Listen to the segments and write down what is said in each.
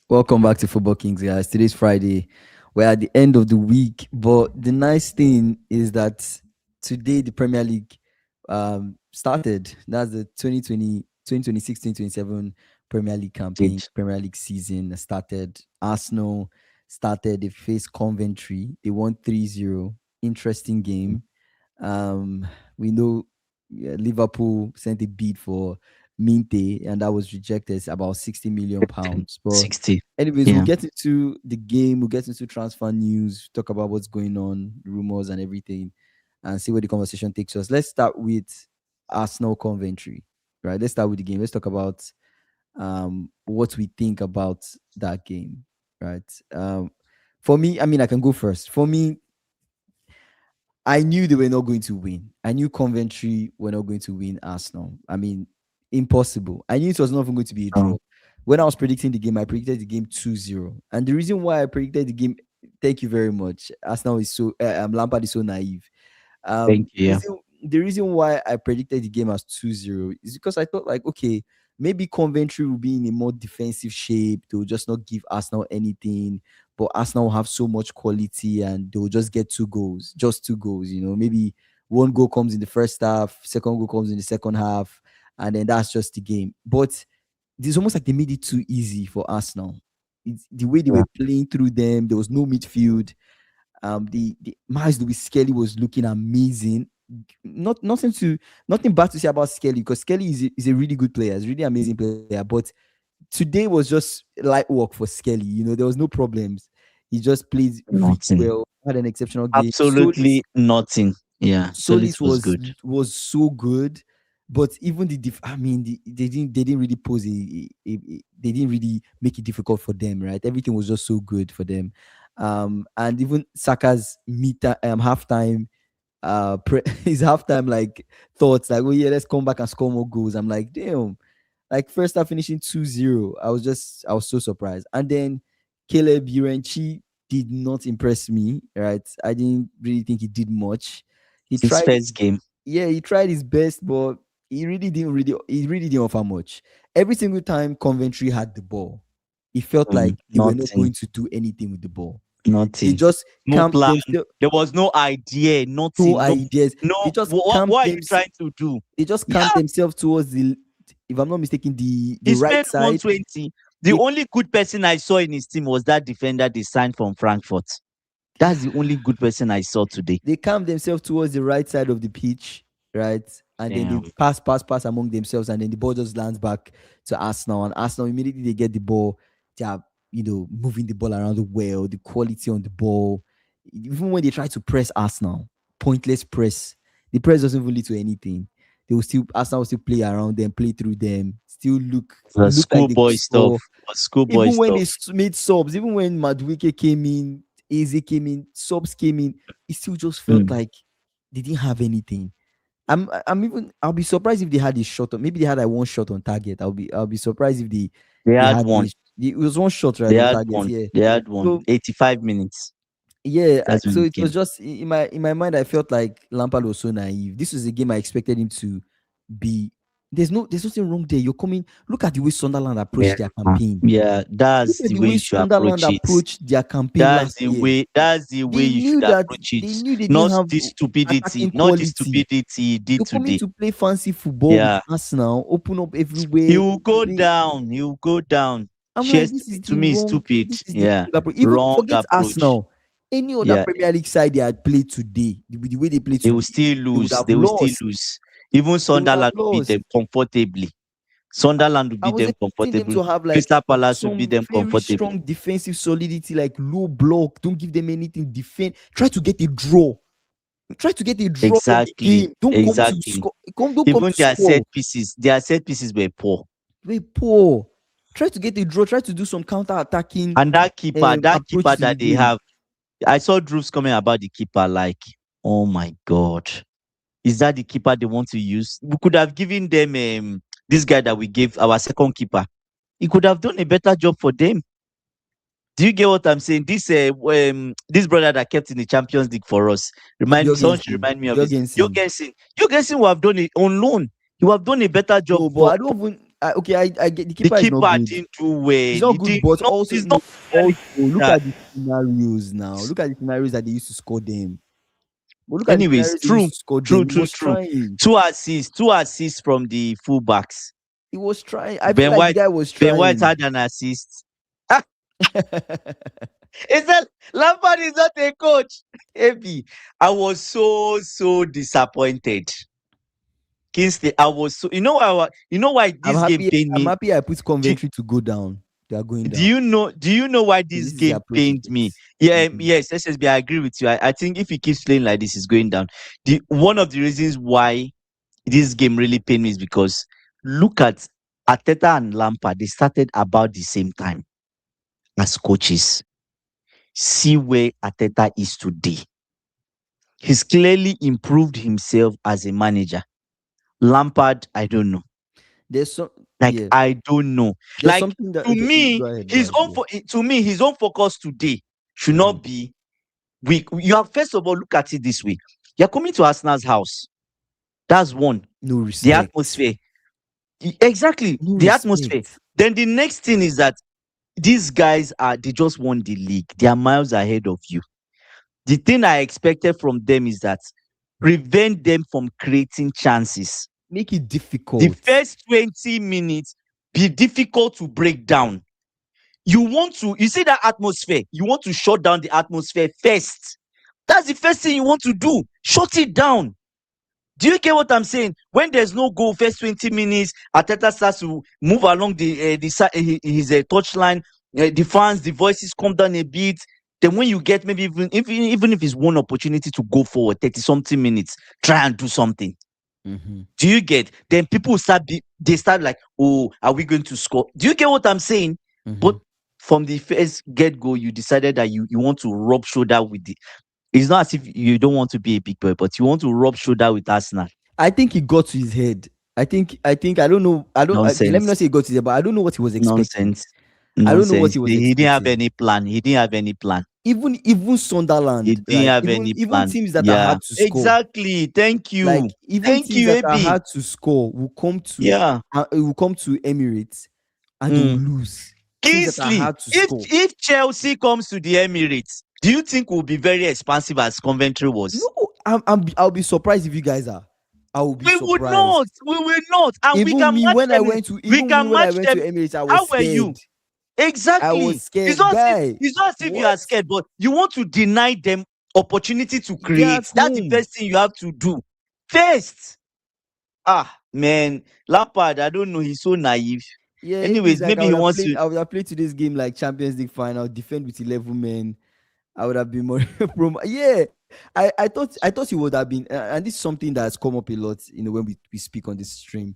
Welcome back to Football Kings, guys. Today's Friday. We're at the end of the week, but the nice thing is that today the Premier League started. That's the 2026-2027 Premier League campaign, Did Premier League season started. Arsenal started. They faced Coventry. They won 3-0. Interesting game. Um, we know Liverpool sent a bid for Minteh, and that was rejected. It's about 60 million pounds. But 60. anyways, we'll Yeah. get into the game. We'll get into transfer news, talk about what's going on, rumors and everything, and see where the conversation takes us. Let's start with Arsenal Coventry. Right. Let's start with the game. Let's talk about what we think about that game. Right. For me, I mean, I can go first. For me, I knew they were not going to win. I knew Coventry were not going to win Arsenal. I mean, impossible. I knew it was not even going to be a draw. Oh, When I was predicting the game, I predicted the game 2-0. And the reason why I predicted the game, thank you very much. Arsenal is so, Lampard is so naive. thank The you. Yeah. reason why I predicted the game as 2-0 is because I thought, like, okay, maybe Coventry will be in a more defensive shape. They will just not give Arsenal anything, but Arsenal will have so much quality and they will just get just 2 goals. Maybe one goal comes in the first half, second goal comes in the second half, and then that's just the game. But it's almost like they made it too easy for Arsenal. It's the way they Yeah. were playing through them. There was no midfield. The Miles Lewis Skelly was looking amazing. Nothing bad to say about Skelly because Skelly is a really good player. He's a really amazing player. But today was just light work for Skelly. There was no problems. He just played really Nothing. well. Had an exceptional game. Absolutely nothing. Yeah. Solis Solis was was good. was so good, but even I mean, they didn't really pose they didn't really make it difficult for them, right? Everything was just so good for them, and even Saka's halftime, his halftime like thoughts like, oh yeah, let's come back and score more goals. I'm like, damn, like first half finishing 2-0. I was so surprised, and then Caleb Urenchi did not impress me, right? I didn't really think he did much. He His tried, first game. yeah, he tried his best, but he really didn't offer much. Every single time Coventry had the ball, it felt like they were not Nothing. going to do anything with the ball. They Nothing. just No camped plan. themselves, There was no idea. no Nothing. No. ideas. They No. just What camped are you themselves. trying to do? They just Yeah. camped themselves towards if I'm not mistaken, the He right spent side. 120. The They only good person I saw in his team was that defender they signed from Frankfurt. That's the only good person I saw today. they camped themselves towards the right side of the pitch, right? And then they Damn. pass among themselves, and then the ball just lands back to Arsenal. And Arsenal immediately they get the ball, they are moving the ball around well, the quality on the ball. Even when they try to press Arsenal, pointless press. The press doesn't even lead to anything. Arsenal will still play around them, play through them, still The look like they could schoolboy stuff. score. Schoolboy Even when stuff. they made subs, even when Madueke came in, Eze came in, subs came in, it still just felt Mm. like they didn't have anything. I'll be surprised if they had a shot on, maybe they had like one shot on target. I'll be surprised if They they had had one. it was one shot right They on had target, one. yeah. They had one. So 85 minutes. yeah, That's when so it it was came. just in my mind. I felt like Lampard was so naive. This was a game I expected him to be. There's nothing wrong there. You're coming. Look at the way Sunderland Yeah. approached their campaign. Yeah, Look that's at the the way way you should Sunderland approach it. approached their campaign That's last the year. way. That's the way They you should knew that approach they it. knew they didn't Not have this stupidity. attacking Not the quality. stupidity he did You're coming today. to play fancy football with Yeah. Arsenal, open up He everywhere. will go Play. down. He will go down. I'm like, Just this is the to me, it's wrong. stupid. This is the Yeah. wrong approach. Even Wrong forget approach. Arsenal. Any other Yeah. Premier League side they had played today, the way they played They will today, still they would lose. have They will still lost. lose. Even They would have Sunderland will beat lost. them comfortably. Sunderland will I beat was them expecting them comfortably. to have like Crystal Palace will beat some them very comfortably. strong defensive solidity, like low block. Don't give them anything. Defend. Try to get a draw. Try to get a draw from the Exactly. game. Don't come to Exactly. score. Don't come Even to score. their set pieces were poor. Very poor. Try to get a draw. Try to do some counter-attacking And that keeper approach to the that they game. have, I saw Drew's comment about the keeper. Like, oh my god, is that the keeper they want to use? We could have given them this guy that we gave our second keeper. He could have done a better job for them. Do you get what I'm saying? This brother that kept in the Champions League for us, someone should Jorgensen. remind me of this. Jorgensen. Jorgensen will have done it on loan. He will have done a better job No, but for I don't even. Okay, I get the The keeper is not keeper good. didn't do well. It's not He good, did but not. also He's not look, really also look that. at the scenarios now. Look at the scenarios that they used to score them. But look at the Anyways, scenarios they used true, to score true, them. He true, was true. trying. Two assists from the fullbacks. He was trying. I feel Ben like the White, guy was Ben White trying. had an assist. Ah, is that Lampard is not a coach? Heavy. I was so disappointed. Kingsley, I was so. You know why I'm this game happy. pained I'm me. happy I put Do, Coventry to go down. They are going do down. you know? Do you know why So this this is the game approach he pained me? takes. Yeah, Mhm. yes, SSB. I agree with you. I think if he keeps playing like this, he's going down. The one of the reasons why this game really pained me is because look at Arteta and Lampard. They started about the same time as coaches. See where Arteta is today. He's clearly improved himself as a manager. Lampard, I don't know. There's some, Like yeah. I don't know. There's Like something that, to okay. me, Go ahead. Go his ahead. own Yeah. to me his own focus today should Mhm. not be weak. You have first of all look at it this way. You're coming to Arsenal's house. That's one. No The respect. atmosphere. Exactly. No The atmosphere. respect. Then the next thing is that these guys they just won the league. They are miles ahead of you. The thing I expected from them is that prevent them from creating chances. Make it The difficult. first 20 minutes be difficult to break down. You see that atmosphere, you want to shut down the atmosphere first. That's the first thing you want to do. Shut it down. Do you get what I'm saying? When there's no goal, first 20 minutes, Arteta starts to move along his touchline. The fans, the voices come down a bit. Then when you get maybe even if it's one opportunity to go forward, 30 something minutes, try and do something. Mhm. Do you get? Then people they start like, oh, are we going to score? Do you get what I'm saying? But Mhm. from the first get go, you decided that you want to rub shoulder with the. It's not as if you don't want to be a big boy, but you want to rub shoulder with Arsenal. I think it got to his head. I don't know. I don't. Okay, let me not Nonsense. say it got to his head, but I don't know what he was expecting. Nonsense. I don't know what Nonsense. he was He didn't have expecting. any plan. He didn't have any plan. Even He Sunderland, didn't right? have Even any even plan. teams that are Yeah. hard to score, Exactly. Thank like you. even Thank teams you, that are AB. hard to score Yeah. will come to Emirates and they will Mm. lose. Teams that are Kingsley, hard to if score. if Chelsea comes to the Emirates, do you think we'll be very expansive as Coventry No, was? I'll be surprised if you guys are. I will be We would surprised. not. We will not. And we can match them. We Even me can when I match went to them. Emirates, I was How were scared. you? Exactly. It's Scared, not as if guy. you What? are scared, but you want to deny them opportunity to They're create. at That's the home. first thing you have to do. First. Man, Lampard, I don't know. He's so naive. Yeah, maybe it's Anyways, like maybe he wants to. I would have played today's game like Champions League final, defend with 11 men. I would have been more yeah. I thought he would have been and this is something that's come up a lot, when we speak on this stream.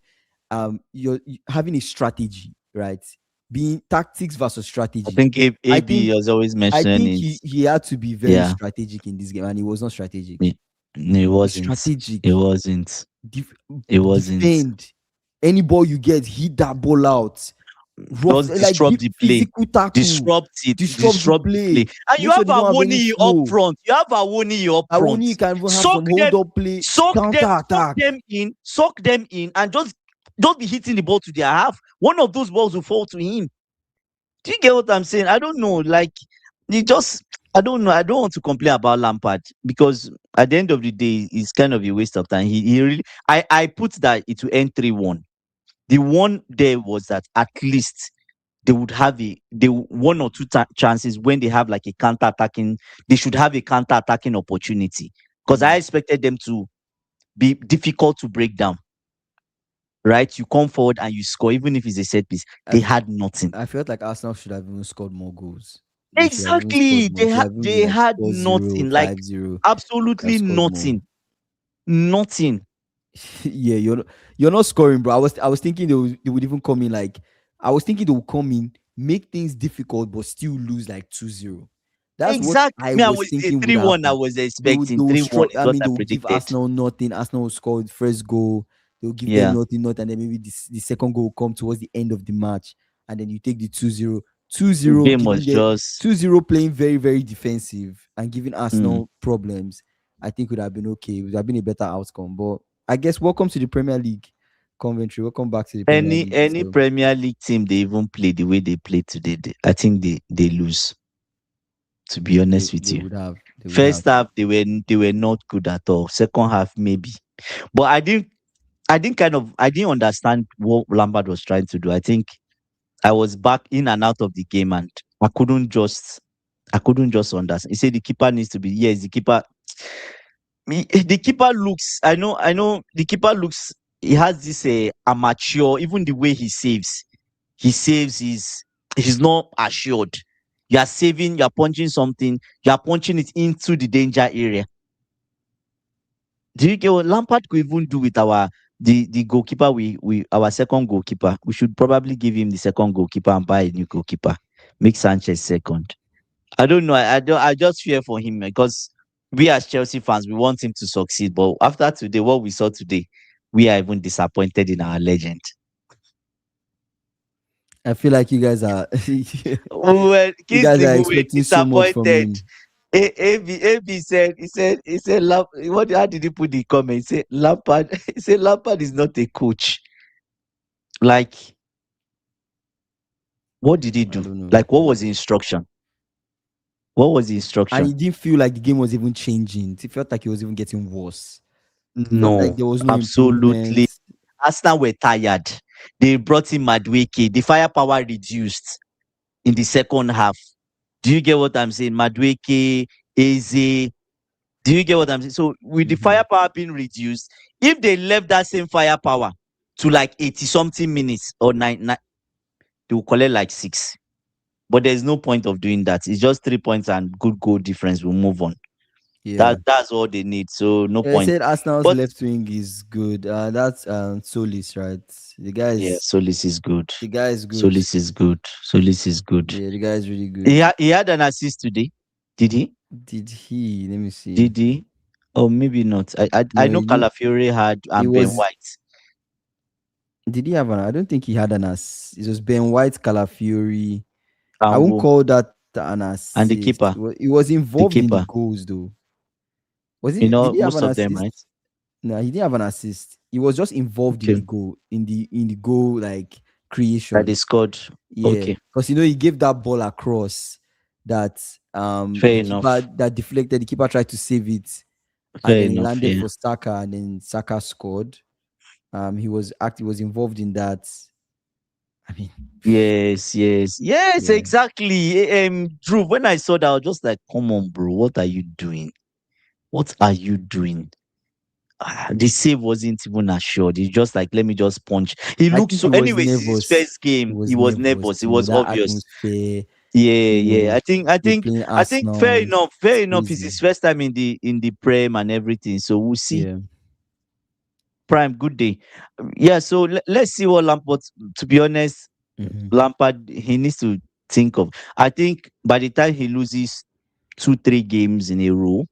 Having a strategy, right? Being tactics versus I strategy. think I AB think was always I think mentioning it. he had to be very Yeah, strategic in this game, and he was not strategic. it, it Be wasn't. strategic. It wasn't. Def- It wasn't. Defend. Any ball you get, hit that ball out. Rough, Just like disrupt give the play. physical tackle. Disrupt it. Disrupt the Disrupt the play. play. And you Make sure have they don't have any Awoni up flow. front. You have Awoni up And front. only you can even have Soak some hold them, up play, soak them, counter soak attack. them in, soak them in, and just don't be hitting the ball to their half. One of those balls will fall to him. Do you get what I'm saying? I don't know. Like, he just, I don't know. I don't want to complain about Lampard because at the end of the day, it's kind of a waste of time. He really, I put that it will end 3-1. The one there was that at least they would have one or two chances when they have like a counter attacking. They should have a counter attacking opportunity because I expected them to be difficult to break down. Right, you come forward and you score, even if it's a set piece. I, They f- had nothing. I felt like Arsenal should have even scored more goals. They should have even Exactly, scored more. It should have even they been like had 4-0, nothing. Like 5-0. Have absolutely scored more. nothing, nothing. Yeah, you're not scoring, bro. I was thinking they would even come in like I was thinking they would come in, make things difficult, but still lose like 2-0. That's what Exactly. I Me, I was was a thinking would 3-1. I happen. was expecting 3-1 is I what mean, I they will give predicted. Arsenal nothing. Arsenal will score the first goal. They'll give them Yeah. nothing, and then maybe the second goal will come towards the end of the match. And then you take the 2-0. 2-0, Game was giving the just 2-0 playing very, very defensive and giving mm, Arsenal problems. I think would have been okay. It would have been a better outcome. But I guess welcome to the Premier League. Coventry. Welcome back to the Premier Any League. any So Premier League team they even play the way they play today, I think they lose. To be honest with they you, would have. They would have. first half they were not good at all. Second half maybe, but I didn't understand what Lampard was trying to do. I think I was back in and out of the game, and I couldn't just understand. He said the keeper needs to be, yes, the keeper. The keeper looks. I know. The keeper looks. He has this amateur. Even the way he saves. He's not assured. You are saving. You are punching something. You are punching it into the danger area. Do you get what Lampard could even do with the goalkeeper? We our second goalkeeper. We should probably give him the second goalkeeper and buy a new goalkeeper. Make Sanchez second. I don't know. I don't. I just fear for him because we as Chelsea fans we want him to succeed. But after today, what we saw today, we are even disappointed in our legend. I feel like you guys are you guys Kingsley, are we were expecting so much from disappointed. him. AB said, how did he put the comment? He said, Lampard, he said, Lampard is not a coach. Like, what did he I do? don't know. Like, what was the instruction? What was the And instruction? it didn't feel like the game was even changing. It felt like it was even getting worse. It felt like No, there was no absolutely. improvement. Arsenal were tired. They brought in Madueke. The firepower reduced in the second half. Do you get what I'm saying? Madueke, Eze. Do you get what I'm saying? So with the Mhm. firepower being reduced, if they left that same firepower to like 80 something minutes or nine, they will collect like six. But there's no point of doing that. It's just 3 points and good goal difference. We'll move on. Yeah. That's all they need. So no Yeah, I point. said Arsenal's But left wing is good. That's Solis, right? The guy yeah, is Solis is good. the guy is good. Solis is good. Solis is good. Yeah, the guy is really He, good. ha- he had an assist today. Did he? Did he? Let me see. Did he? Or maybe not. I No, know he didn't. Calafiori had It and Ben was. White. Did he have an? I don't think he had an assist. It was Ben White, Calafiori. I And won't who? call that an And the assist. keeper. He was The involved in the keeper. goals though. Was he? Did he have Most an of them, assist? right? No, he didn't have an assist. He was just involved in the Okay. goal, in the goal like That they creation. scored. Yeah, Okay. because he gave that ball across that Fair the keeper enough. that deflected. The keeper tried to save it, and Fair then it enough. landed Yeah. for Saka, and then Saka scored. He was involved in that. I mean, Yes, yes, yes, yeah. exactly. Drew, when I saw that, I was just like, come on, bro, what are you doing? What are you doing? The save wasn't even assured. He's just like, let me just punch. He I looked think so, he was anyways, this is his nervous. first He game. He was was nervous, nervous. It was that obvious. atmosphere, Yeah, you yeah. know, I think, you're playing I think fair Arsenal. enough. It's Fair enough. It's crazy. his first time in the Prem and everything. So we'll see. Yeah. Prime, good day. Yeah, so let's see what Lampard, to be honest, Hmm. Lampard, he needs to think of. I think by the time he loses 2, 3 games in a row,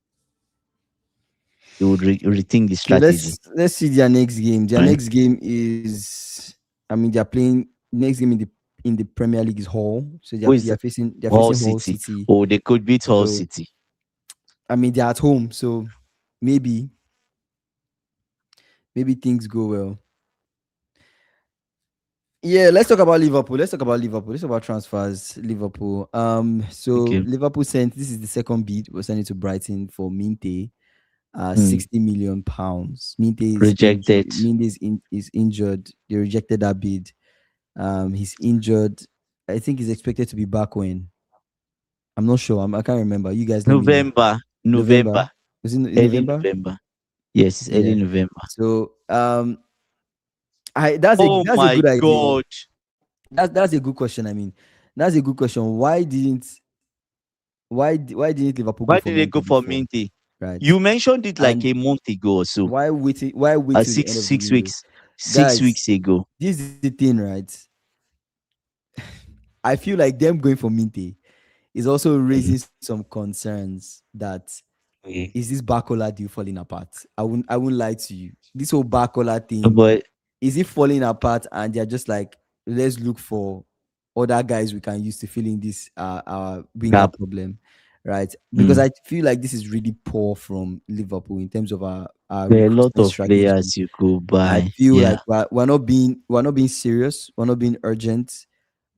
he would rethink the Okay, strategy. let's see their next game. Their Right? next game is, I mean, they're playing next game in the Premier League is Hull, so Who is they're Hull facing Hull City? City. Oh, they could beat Hull So City. I mean, they're at home, so maybe things go well. Yeah, let's talk about Liverpool. Let's talk about transfers. Liverpool. So Okay. Liverpool sent, this is the second bid. We're sending to Brighton for Minteh. Hmm. 60 million pounds. Minteh is injured. Rejected. Is injured. They rejected that bid. He's injured. I think he's expected to be back when. I'm not sure. I can't remember. You guys let me know. November. November. November. Was it in Early November? November. Yes, it's early Yeah. November. So I Oh that's a my good idea. God. That's a good question. I mean, that's a good question. Why didn't Liverpool go Why for did they go Minteh for before? Minty? Right. You mentioned it like And a month ago or so. why wait till the Six end of the six window? weeks. Six Guys, weeks ago. this is the thing, right? I feel like them going for Minte is also Mhm. raising some concerns that Okay. is this Barcola deal falling apart? I wouldn't lie to you. This whole Barcola thing, But is it falling apart and they're just like, let's look for other guys we can use to fill in this our winger gap. problem, right? Because Mm. I feel like this is really poor from Liverpool in terms of our There are a lot recruitment of strategy. players you could I buy. feel Yeah. like we're not being serious, we're not being urgent,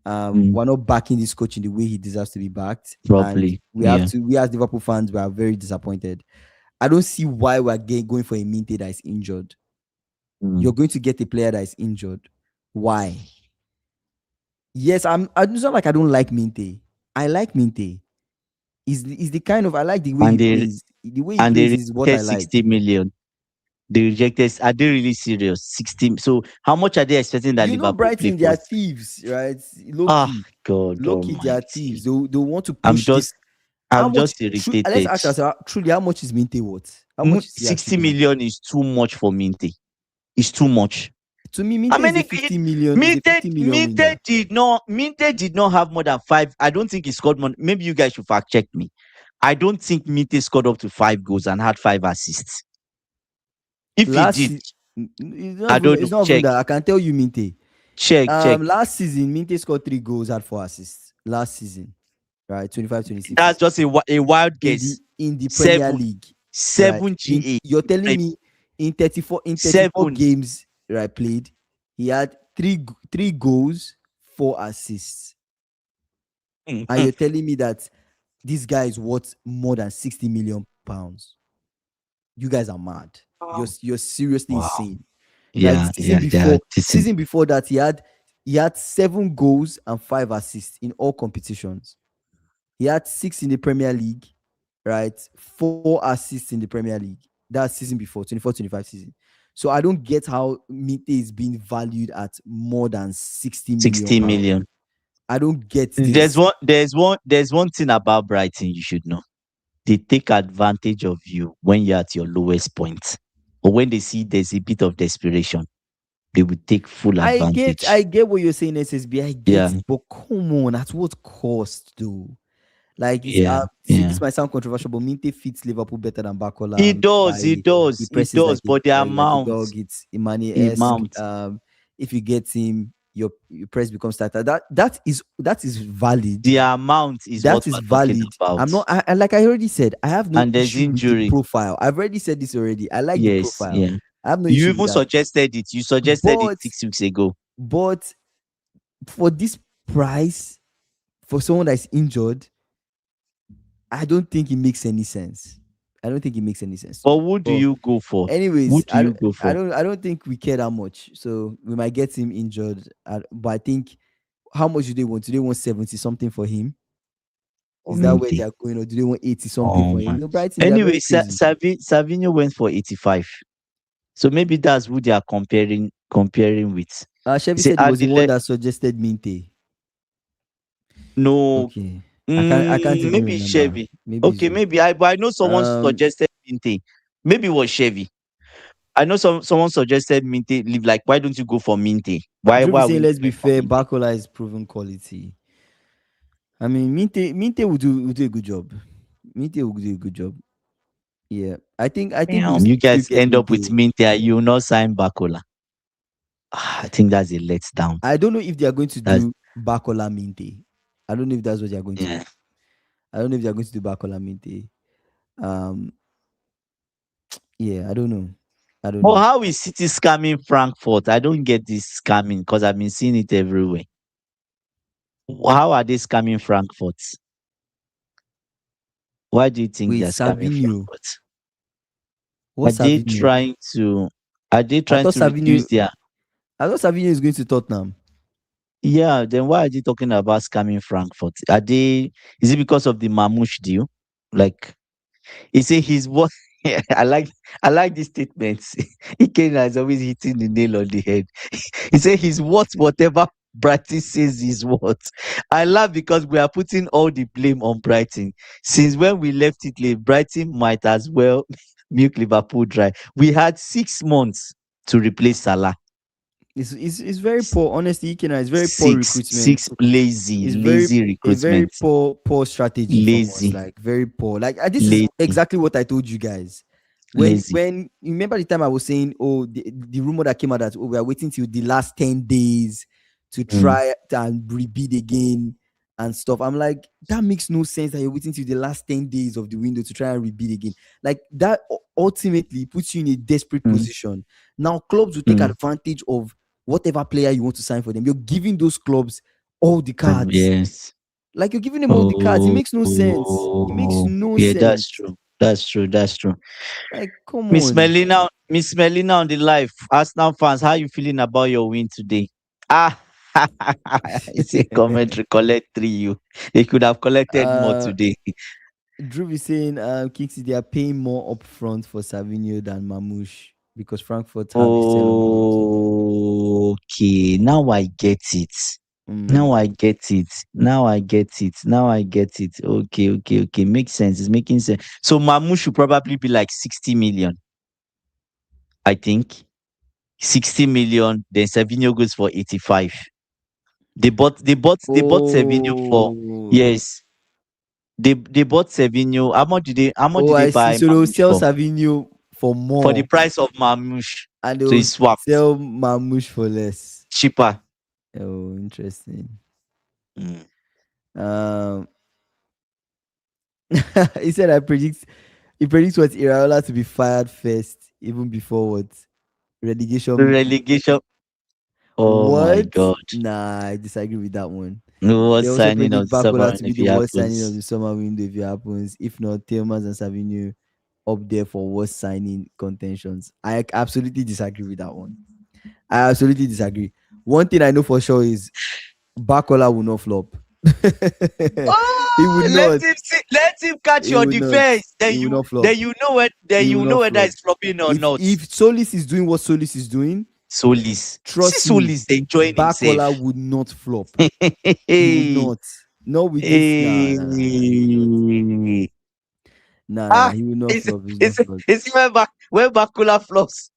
Mm. we're not backing this coach in the way he deserves to be backed, and Probably. Yeah. we as Liverpool fans, we are very disappointed. I don't see why we're going for a Minte that is injured. Mm. You're going to get a player that is injured. Why? Yes, it's not like I don't like Minte. I like Minte. Is the kind of, I like the way And he they plays. The way he and they plays is what I rejected like. 60 million. They rejected. Are they really serious? 60. So how much are they expecting that You know, Liverpool play Brighton, they for? are thieves, right? Low Ah, key. God Low key, they are thieves. Almighty. They want to I'm push this. just How I'm much? just Let's irritated. ask ourselves, truly, how much is Minte worth? How much is he actually 60 worth? million is too much for Minte. It's too much. To me, How Minte is a many 50 million, is a 50 million winger. Minte did not have more than five. I don't think he scored more. Maybe you guys should fact check me. I don't think Minte scored up to 5 goals and had 5 assists. If he Last did, season, I don't know. it's not even Check, that. I can tell you, Minte. check. Last season, Minte scored 3 goals, had 4 assists. Last season, right? 25-26 That's season. just a wild In the guess. in the Premier Seven, League, right? seven In GA. You're telling Like me in 34 seven. games, right, played, he had three goals, 4 assists. And you're telling me that this guy is worth more than 60 million pounds. You guys are mad. You're seriously Wow. insane. Right? Yeah, yeah, yeah. Decent. Season before that, he had 7 goals and 5 assists in all competitions. He had 6 in the Premier League, right? 4 assists in the Premier League. That season before, 24-25 season. So I don't get how Mite is being valued at more than 60 million 60 pounds. million. I don't get There's this. one, there's one thing about Brighton you should know. They take advantage of you when you're at your lowest point. Or when they see there's a bit of desperation, they will take full I get advantage. I get what you're saying, SSB. I Yeah, get it, but come on, at what cost, though? Like, yeah, see, yeah. this might sound controversial, but Minte fits Liverpool better than It Bakola does, by it does, he it presses does. But the like a amount, dog. It's the Imani-esque. amount, If you get him, your press becomes tighter. That is valid. the amount is what That is we're talking valid. about. I'm not. Like I already said, I have no And there's issue with the injury. profile. I've already said this already. I like the Yes, profile. yeah. I have no You issue with even that. suggested it. You suggested it But 6 weeks ago. but for this price, for someone that's injured, I don't think it makes any sense. I don't think it makes any sense to But me. who do But you go for? Who anyways, do you go I for? don't I don't think we care that much. So we might get him injured. But I think, how much do they want? Do they want 70 something for him? Is that where they Community. are going, or do they want 80 something Oh for him? man. No, Brighton, they are very Anyway, crazy. Savinho went for 85. So maybe that's who they are comparing with. You Chevy say said he was the one Adile, that suggested Minte. no, Okay. I can't even maybe remember. Chevy. Maybe it's Okay, you. maybe but I know someone Um suggested Minte. Maybe it was Chevy. I know someone suggested Minte. Leave, like, why don't you go for Minte? Why Drew why is are we saying, not let's be going for fair, Minte? Bakola is proven quality. I mean, Minte will do a good job. Minte will do a good job. Yeah, I think we'll Damn, you still guys get end up with Minte. Minte and you will not sign Bakola. I think that's a letdown. I don't know if they are going to That's do Bakola Minte. I don't know if that's what they are going to yeah. do. I don't know if they are going to do Bakola Minte. Um, yeah, I don't know. I don't But know. how is City scamming Frankfurt? I don't get this scamming because I've been seeing it everywhere. How are they scamming Frankfurt? Why do you think Wait, they're scamming Savinho. Frankfurt? Are What's they Savinho? trying to are they I trying thought to reduce Savinho. their I thought Savinho is going to Tottenham. yeah, then why are they talking about scamming Frankfurt? Is it because of the Mamouche deal? Like he say he's what I like I like this statement. Ikena is always hitting the nail on the head. He said he's worth whatever Brighton says he's worth. I laugh because we are putting all the blame on Brighton. Since when we left Italy, Brighton might as well milk Liverpool dry. We had 6 months to replace Salah. It's very S- poor. Honestly, Ikena is very poor six recruitment. lazy, It's very lazy a very recruitment. poor strategy from us. Lazy, Like, very poor. Like, this is lazy, exactly what I told you guys. When lazy. when you remember the time I was saying, oh, the rumor that came out that, oh, we are waiting till the last 10 days to Mm, try and rebid again. and stuff. I'm like, that makes no sense that you're waiting till the last 10 days of the window to try and rebid again. Like that ultimately puts you in a desperate Mm, position. Now clubs will take mm. advantage of whatever player you want to sign for them. You're giving those clubs all the cards. Yes. Like you're giving them all the cards. It Oh, makes no sense. It makes no yeah, that's sense. true. That's true. That's true. Like, come on. Miss Melina on the live. Arsenal fans, how you feeling about your win today? Ah, it's a commentary. Collect three. You. They could have collected more uh today. Drew is saying Kingsley, they are paying more upfront for Savinho than Mamouche because Frankfurt have a sell-on clause. Okay, now I get it. Now Mm. I get it. Now I get it. Now I get it. Okay, okay, okay. Makes sense. It's making sense. So Mamu should probably be like 60 million, I think. 60 million. Then Savinho goes for 85. They bought Savinho for, Oh, yes. They bought Savinho. How much oh, did they I see. buy So they'll Mamouche sell for? Savinho for For the more, price of Mamouche. and So he they'll swapped. sell Mamouche for less. Cheaper. Oh, interesting. Mm. Um, he said he predicts what Iraola to be fired first, even before what relegation. Relegation. Oh my What? God. Nah, I disagree with that one. No what They also signing predict of the summer Bakola to be if the it worst signing of happens. the summer window if it happens. If not, Tillmans and Savinho up there for worst signing contentions. I absolutely disagree with that one. I absolutely disagree. One thing I know for sure is Bakola will not flop. He would Oh, not. let him catch He your would not. defense. He will not flop. Then He you will know not whether flop. it's flopping or not. If Solis is doing what Solis is doing, Solis. See trust me, Solis enjoying himself. Bakola would not flop. He would Hey, not. Not with this. Nah, nah, nah, nah. He would not. hey. Nah, nah, nah. Ah, He will not it's flop. He's not it's flop. it's when Bakula flops,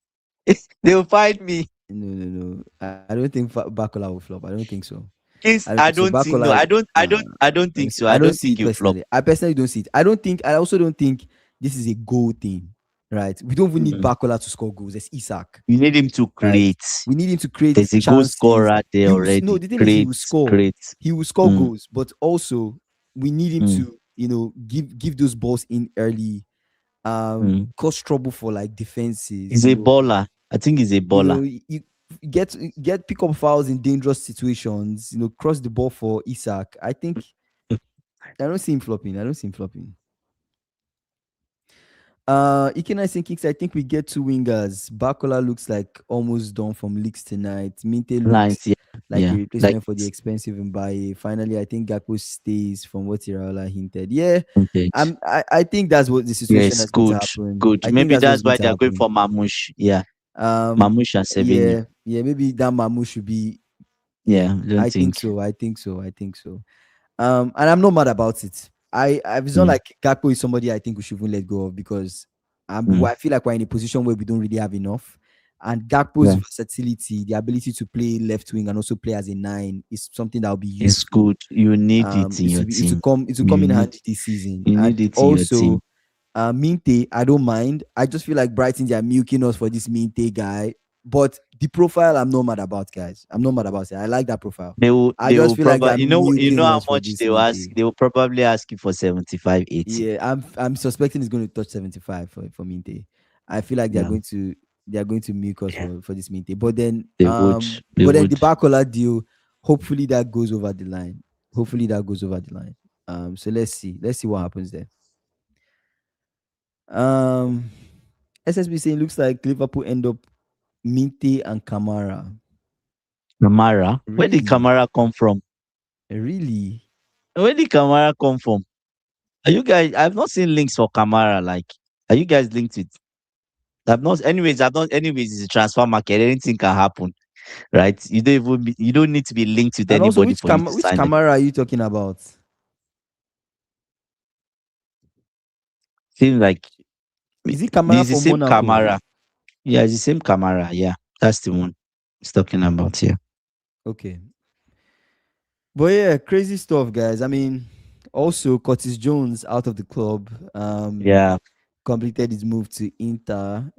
they'll find me. No, no, no. I don't think Bakola will flop. I don't think so. I don't I think so. don't think no, Bakola, nah, I don't think so. I I don't don't see think it you flop. personally. I personally don't see it. I don't think. I also don't think this is a goal thing, right? We don't even need Mm. Bakola to score goals. It's Isak, You need him to right? create. We need him to create There's a goal chances. scorer there He will no. already. The thing is, he Create, will score. create. He will score Mm, goals, but also we need him mm, to, give those balls in early, mm. cause trouble for like defenses. He's a baller. I think he's a baller. You get pick up fouls in dangerous situations. Cross the ball for Isak. I don't see him flopping. I don't see him flopping. Ikena saying kicks. I think we get two wingers. Bakola looks like almost done from leaks tonight. Minte looks Nice, yeah, like a yeah. Like replacement for the expensive Mbaye. Finally, I think Gakpo stays from what Iraola hinted. Yeah, okay. I think that's what the situation Yes, that's going to good, happen. good. I think Maybe that's what's that's going why to they are going happen. for Mamouche. Yeah, Mamouche and Savinho. Yeah, maybe that Mamu should be. Yeah, Yeah, I don't I think. think so. I think so. I think so. And I'm not mad about it. It's not Mm, like Gakpo is somebody I think we should even let go of because mm, I feel like we're in a position where we don't really have enough. And Gakpo's yeah, versatility, the ability to play left wing and also play as a nine, is something that will be it's useful. good. You need it in your team. It will come You in need handy this season. you And need it in your team. also, Minte, I don't mind. I just feel like Brighton, they are milking us for this Minte guy. But the profile, I'm not mad about, guys. I'm not mad about it. I like that profile. I They just will feel like probably, they're you know milking how us for much this they will ask. Minte. They will probably ask you for 75, 80. Yeah, I'm suspecting it's going to touch 75 for Minte. I feel like Yeah, they are going to milk us yeah. for this Minte. But then They would. They the would. Bacola deal, hopefully that goes over the line. Hopefully that goes over the line. So let's see. Let's see what happens there. Um SSB saying looks like Liverpool end up Minte and Kamara. Kamara. Where did Really? Kamara come from? Really? Where did Kamara come from? Are you guys? I've not seen links for Kamara. Like, are you guys linked with? I've not. Anyways, I've not. Anyways, it's a transfer market. Anything can happen, right? You don't need to be linked with And also anybody for you to which sign them. Kamara are you talking about? Seems like Is it Kamara it's the from same Monaco? Kamara. Yeah, it's the same Kamara. Yeah, that's the one he's talking about here. Okay. But yeah, crazy stuff, guys. I mean, also Curtis Jones out of the club, Yeah. completed his move to Inter.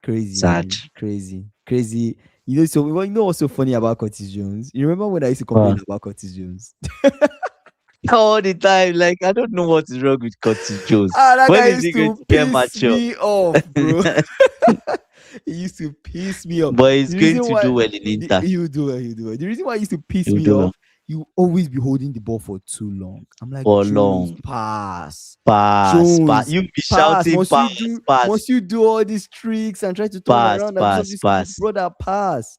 Crazy, Sad. man. Crazy. Crazy. So what's so funny about Curtis Jones? You remember when I used to complain about Curtis Jones? All the time. Like, I don't know what is wrong with Curtis Jones. That When guy is used he going to to get piss mature? me off, bro. He used to piss me off. But he's The going reason to why do well in Inter. he'll do it, he'll do it. The reason why he used to piss He'll me do well off, you always be holding the ball for too long. I'm like, for Jones, long. pass. Pass. Jones, You be pass. shouting pass, pass, Must you do all these tricks and try to turn pass, around and do pass, something stupid? pass. Brother, pass.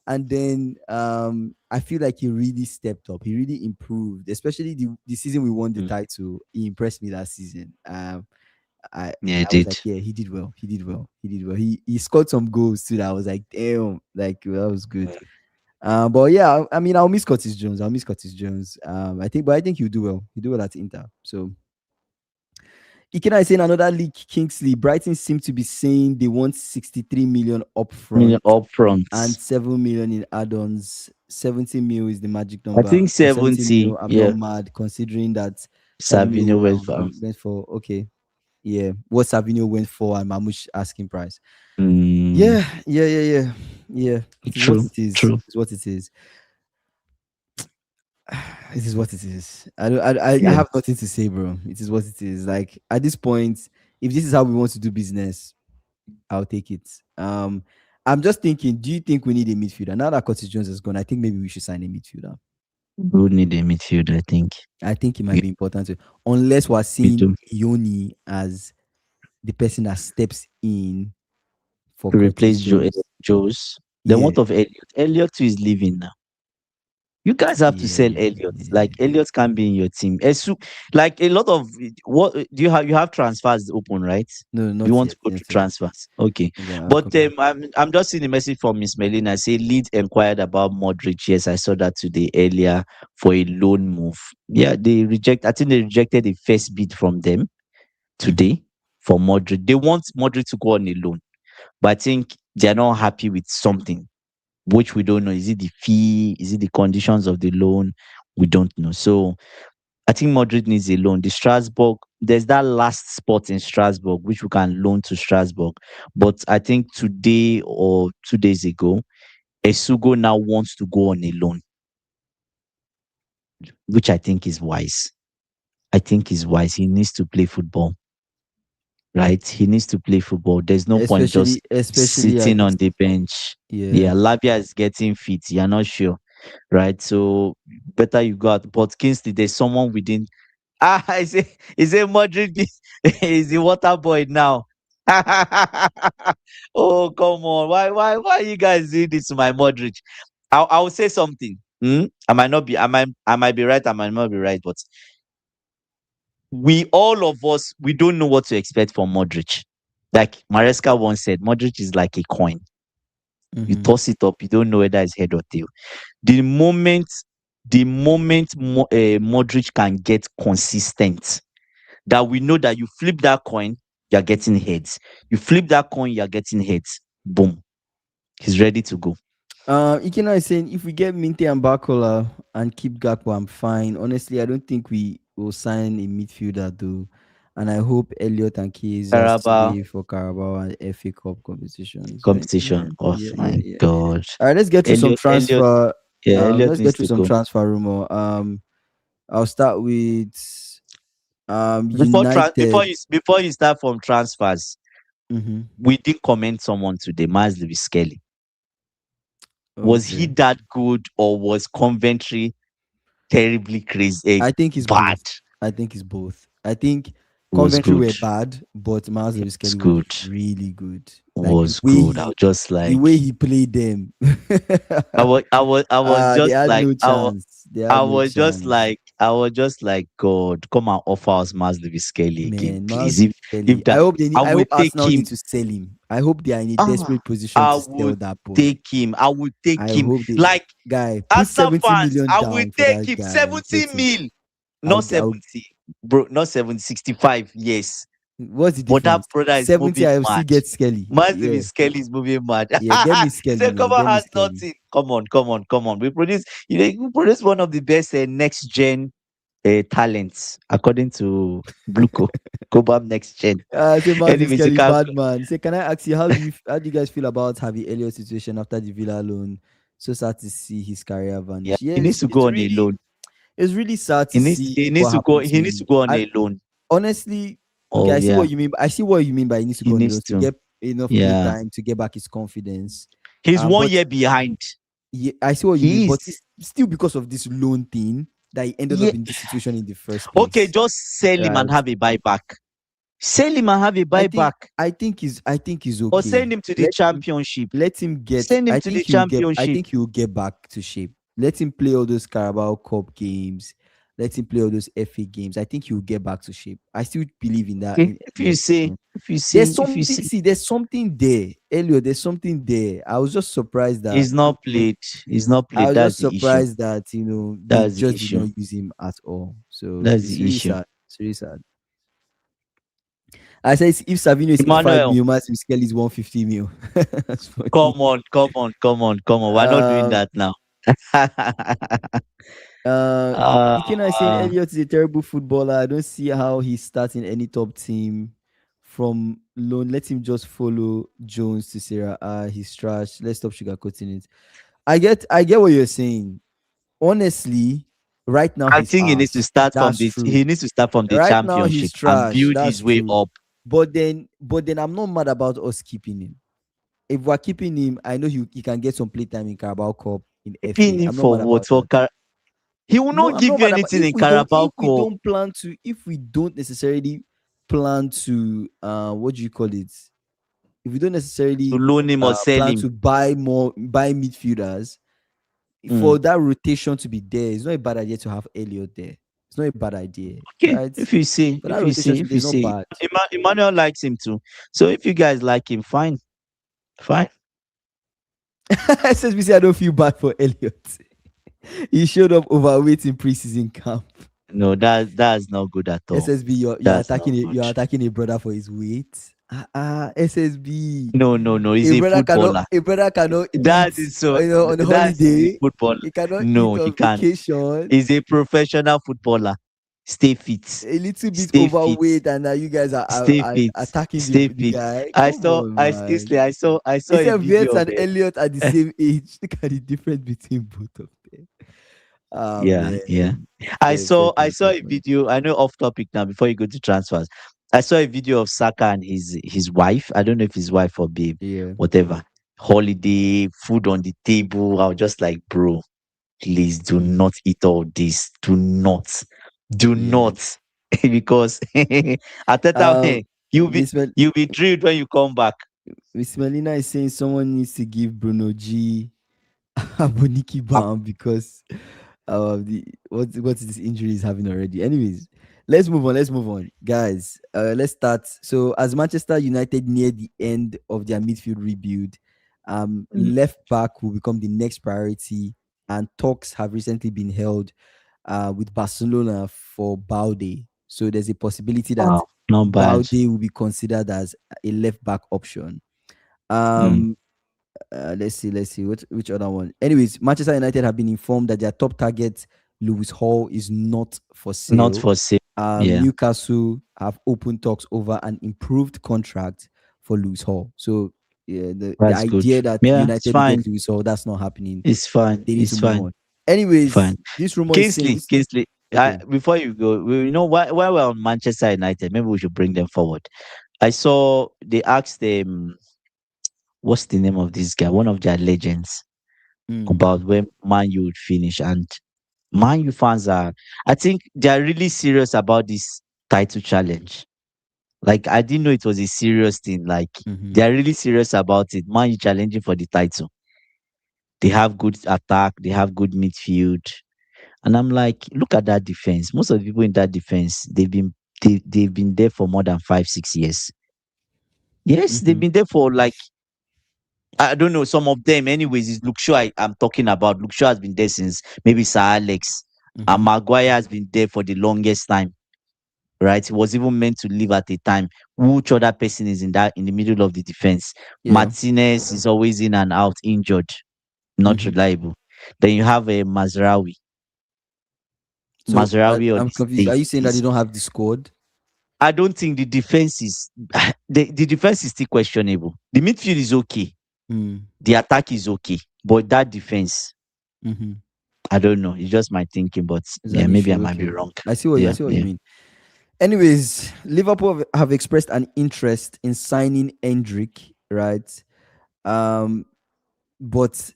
And then I feel like he really stepped up. He really improved, especially the season we won the Mm. title. He impressed me that season. I Yeah, he I was did. like, yeah, he did well. He did well. He did well. He scored some goals too. That I was like, damn, like that was good. But yeah, I mean, I'll miss Curtis Jones. I'll miss Curtis Jones. I think he'll do well. He'll do well at Inter. So Ikena is saying another league, Kingsley. Brighton seem to be saying they want 63 million upfront Up front. and 7 million in add-ons. 70 mil is the magic I number. think For 70 70. mil, I'm not Yeah. mad considering that Savinho Savinho went for. went for okay. Yeah, what Savinho went for and Mamouche asking price. Mm, Yeah. It is what true. it is. True. It is what it is. It is what it is. I Yeah. have nothing to say, bro. It is what it is. Like at this point, if this is how we want to do business, I'll take it. I'm just thinking, do you think we need a midfielder? Now that Curtis Jones is gone, I think maybe we should sign a midfielder. We would need a midfield, I think. I think it might We, be important to, unless we're we seeing do. Ioni as the person that steps in for To Curtis replace Jones. Joe's. Then Yeah, what of Elliot? Elliot too is leaving now. You guys have to sell yeah, Elliot. yeah. Like Elliot can't be in your team. Like a lot of what do you have? You have transfers open, right? No, You not want yet, to go not to yet. transfers, okay? Yeah, I'll But come back. I'm just seeing a message from Miss Melina. Say Leeds inquired about Modric. Yes, I saw that today earlier for a loan move. Yeah, they reject. I think they rejected a first bid from them Mhm. today for Modric. They want Modric to go on a loan, but I think they're not happy with something which we don't know. Is it the fee? Is it the conditions of the loan? We don't know. So I think Madrid needs a loan. The Strasbourg, there's that last spot in Strasbourg which we can loan to Strasbourg. But I think today or 2 days ago, Esugo now wants to go on a loan, which I think is wise. I think is wise. He needs to play football, right? He needs to play football. There's no point just Especially at sitting this. on the bench. Yeah. Yeah, Labia is getting fit. You're not sure, right? So better you go out. But Kingsley, there's someone within. I say Madrid is the water boy now. Oh, come on. Why you guys doing this to my Modric? I'll say something. I might not be, I might be right, I might not be right, but we all of us, we don't know what to expect from Modric. Like Maresca once said, Modric is like a coin. You Mm-hmm. toss it up, you don't know whether it's head or tail. The moment, Modric can get consistent, that we know that you flip that coin, you're getting heads. You flip that coin, you're getting heads. Boom. He's ready to go. Ikena is saying if we get Minteh and Bakola and keep Gakpo, I'm fine. Honestly, I don't think we will sign a midfielder though. And I hope Elliot and Chiesa Carabao stay for Carabao and FA Cup competitions. But competition. Oh my yeah. God. All right, let's get through some Elliot, transfer. yeah, Elliot Let's get needs through to some go. transfer rumor. I'll start with Before United. you start from transfers, Mm-hmm. we did comment someone today, Masley Skelly. Was he Okay. that good or was Coventry terribly crazy? I think it's Bad. both. I think it's both. I think Was Coventry good. were bad, but Miles Lewis Was Kelly was good. really good. Like Was good. I was just the like, way he played them. I was They just had like, no chance. They had no chance. I was just like, God, come and offer us Masley Skelly again, Man, Miles please. Lewis If Kelly. that, I I will hope take Arsenal him. need to sell him. I hope they are in a Ah, desperate position I to sell would that boy. take him. I would take I him. hope they Like guy put Arsenal 70 fans, million I will down for take that him. guy and 70 get him. mil. Not I'll 70, bro. Not 70, 65. Yes. what's the But that difference? brother is 70 moving I will still mad. get Skelly. Massive Yeah. Skelly is moving mad. Yeah, get me He Skelly, said, man. "Come on, Get me has Skelly. nothing. Come on. We produce, we produce one of the best next gen. talents according to Bluco. Cobham next gen. Say Martin Anyways, you Skelly, can. bad man. Say, can I ask you how do you guys feel about Harvey Elliott's situation after the Villa loan? So sad to see his career Yeah, vanish. he needs Yes, to go on a loan. it's really sad He to needs see he needs what to go. happened to He needs him. to go on I a loan. honestly, okay, Oh I see yeah, what you mean. I see what you mean by he needs to he go on the needs loan to to. get enough play Yeah, time to get back his confidence. he's one But year behind. yeah, I see what you mean. He But is. it's still because of this loan thing that he ended Yeah. up in this situation in the first Okay, place, just sell him and right? have a buyback. Sell him and have a I think buyback, I think he's or okay. send him to the Let him championship. let him get. Send him to the I championship. think he'll get back to shape. Let him play all those Carabao Cup games. Let him play all those FA games. I think he'll get back to shape. I still believe in that. Okay, In if you Elliot. see, if you There's see, if you something. see, See, there's something there, Elliot. There's something there. I was just surprised that he's not played. He's not I played. was That's just the issue. surprised that they That's the just did issue. not use him at all. So That's it's the really issue. sad. It's really sad. I say if Savinho is 85 Emmanuel, mil, Martin Skelly is 150 mil. That's funny. come on, come on, come on, come on. We're not doing Um, that now. uh, Ikena is saying uh, Elliot is a terrible footballer. I don't see how he's starting any top team from loan. Let him just follow Jones to Sarah. He's trash. Let's stop sugarcoating it. I get what you're saying. Honestly, right now I he's think ass. That's true. he needs to start from the Right now he's championship and trash. build That's his way true. up. But then I'm not mad about us keeping him. If we're keeping him, I know he can get some playtime in Carabao Cup in Keeping FA. him I'm not for mad what? about that. He will No, not I'm give not you mad about anything in Carabao Cup if we don't necessarily plan to what do you call it? If we don't to necessarily loan him or sell plan him. to buy midfielders Mm. for that rotation to be there, it's not a bad idea to have Elliot there. It's not a bad idea, Okay, right? if you see, For that rotation to be there, it's not bad. Emmanuel likes him too. So if you guys like him, fine, fine. SSBC, I don't feel bad for Elliot. He showed up overweight in preseason camp. No, that's not good at all. SSB, That's not good. you're attacking a brother for his weight. SSB. No, no, no. He's a footballer. A brother cannot That eat, is so. on That is a holiday. footballer. He cannot No, eat he on can't. vacation. He's a professional footballer. Stay fit. A little bit Stay fit. overweight, and now you guys Stay are fit. attacking Stay the fit. guy. Come on, man. I saw a Instead of Yates video of and it. Elliot at the same age, look at the difference between both of them. Ah, Yeah, yeah. man. Fair I play, saw fair a play. video. I know off topic now before you go to transfers. I saw a video of Saka and his wife. I don't know if his wife or babe, Yeah. whatever. Holiday, food on the table. I was just like, bro, please do not eat all this. Do not. Do Yeah. not. Because Arteta, Um, Miss Mel- you'll be drilled when you come back. Miss Melina is saying someone needs to give Bruno G a Boniki Ah, balm because the what this injury is having already. Anyways, let's move on. Let's move on, guys. Let's start. So, as Manchester United near the end of their midfield rebuild, mm, left back will become the next priority, and talks have recently been held with Barcelona for Balde. So there's a possibility that wow, not bad. Balde will be considered as a left back option. Mm, Um, let's see. Which other one? Anyways, Manchester United have been informed that their top target, Lewis Hall, is not for not sale. for sale. Yeah, Newcastle have opened talks over an improved contract for Lewis Hall. So yeah, the that's good. idea that Yeah, it's United will fine. get Lewis Hall, that's not happening. It's fine. They need to It's move fine. on. Anyways, Fine. this rumor is saying this. Kingsley, Okay. before you go, you know, while we're on Manchester United, maybe we should bring them forward. I saw they asked them, what's the name of this guy, one of their legends, Mm, about when Man U would finish. And Man U fans I think they are really serious about this title challenge. Like, I didn't know it was a serious thing. Like, mm-hmm. they are really serious about it. Man U challenging for the title. They have good attack, they have good midfield. And I'm like, look at that defense. Most of the people in that defense, they've been there for more than 5, 6 years. Yes, they've Mm-hmm. been there for like, I don't know, some of them. Anyways, is Luke Shaw I'm talking about. Luke Shaw has been there since maybe Sir Alex. And Mm-hmm. Maguire has been there for the longest time. Right? He was even meant to leave at a time. Which other person is in the middle of the defense? Yeah. Martinez is always in and out, injured, not Mm-hmm. reliable. Then you have a Mazraoui. So Mazraoui on I'm his confused. day Are you saying that they is. don't have the squad? I don't think the defense is the defense is still questionable. The midfield is okay. Mm. The attack is okay. But that defense, Mm-hmm. I don't know. It's just my thinking, but Is yeah, an maybe I issue. might be Okay. wrong. I Yeah, see what you yeah. mean. Anyways, Liverpool have expressed an interest in signing Endrick, right? Um, but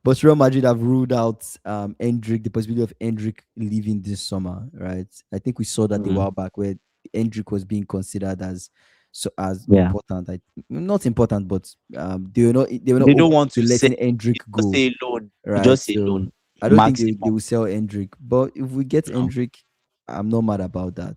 but Real Madrid have ruled out Endrick, the possibility of Endrick leaving this summer, right? I think we saw that a Mm, while back where Endrick was being considered as as yeah. important. Not important, but they were not They don't open want to to say letting Endrick just go, say alone. right? Just say So alone. I don't think they Maximum. will sell Endrick. But if we get No. Endrick, I'm not mad about that.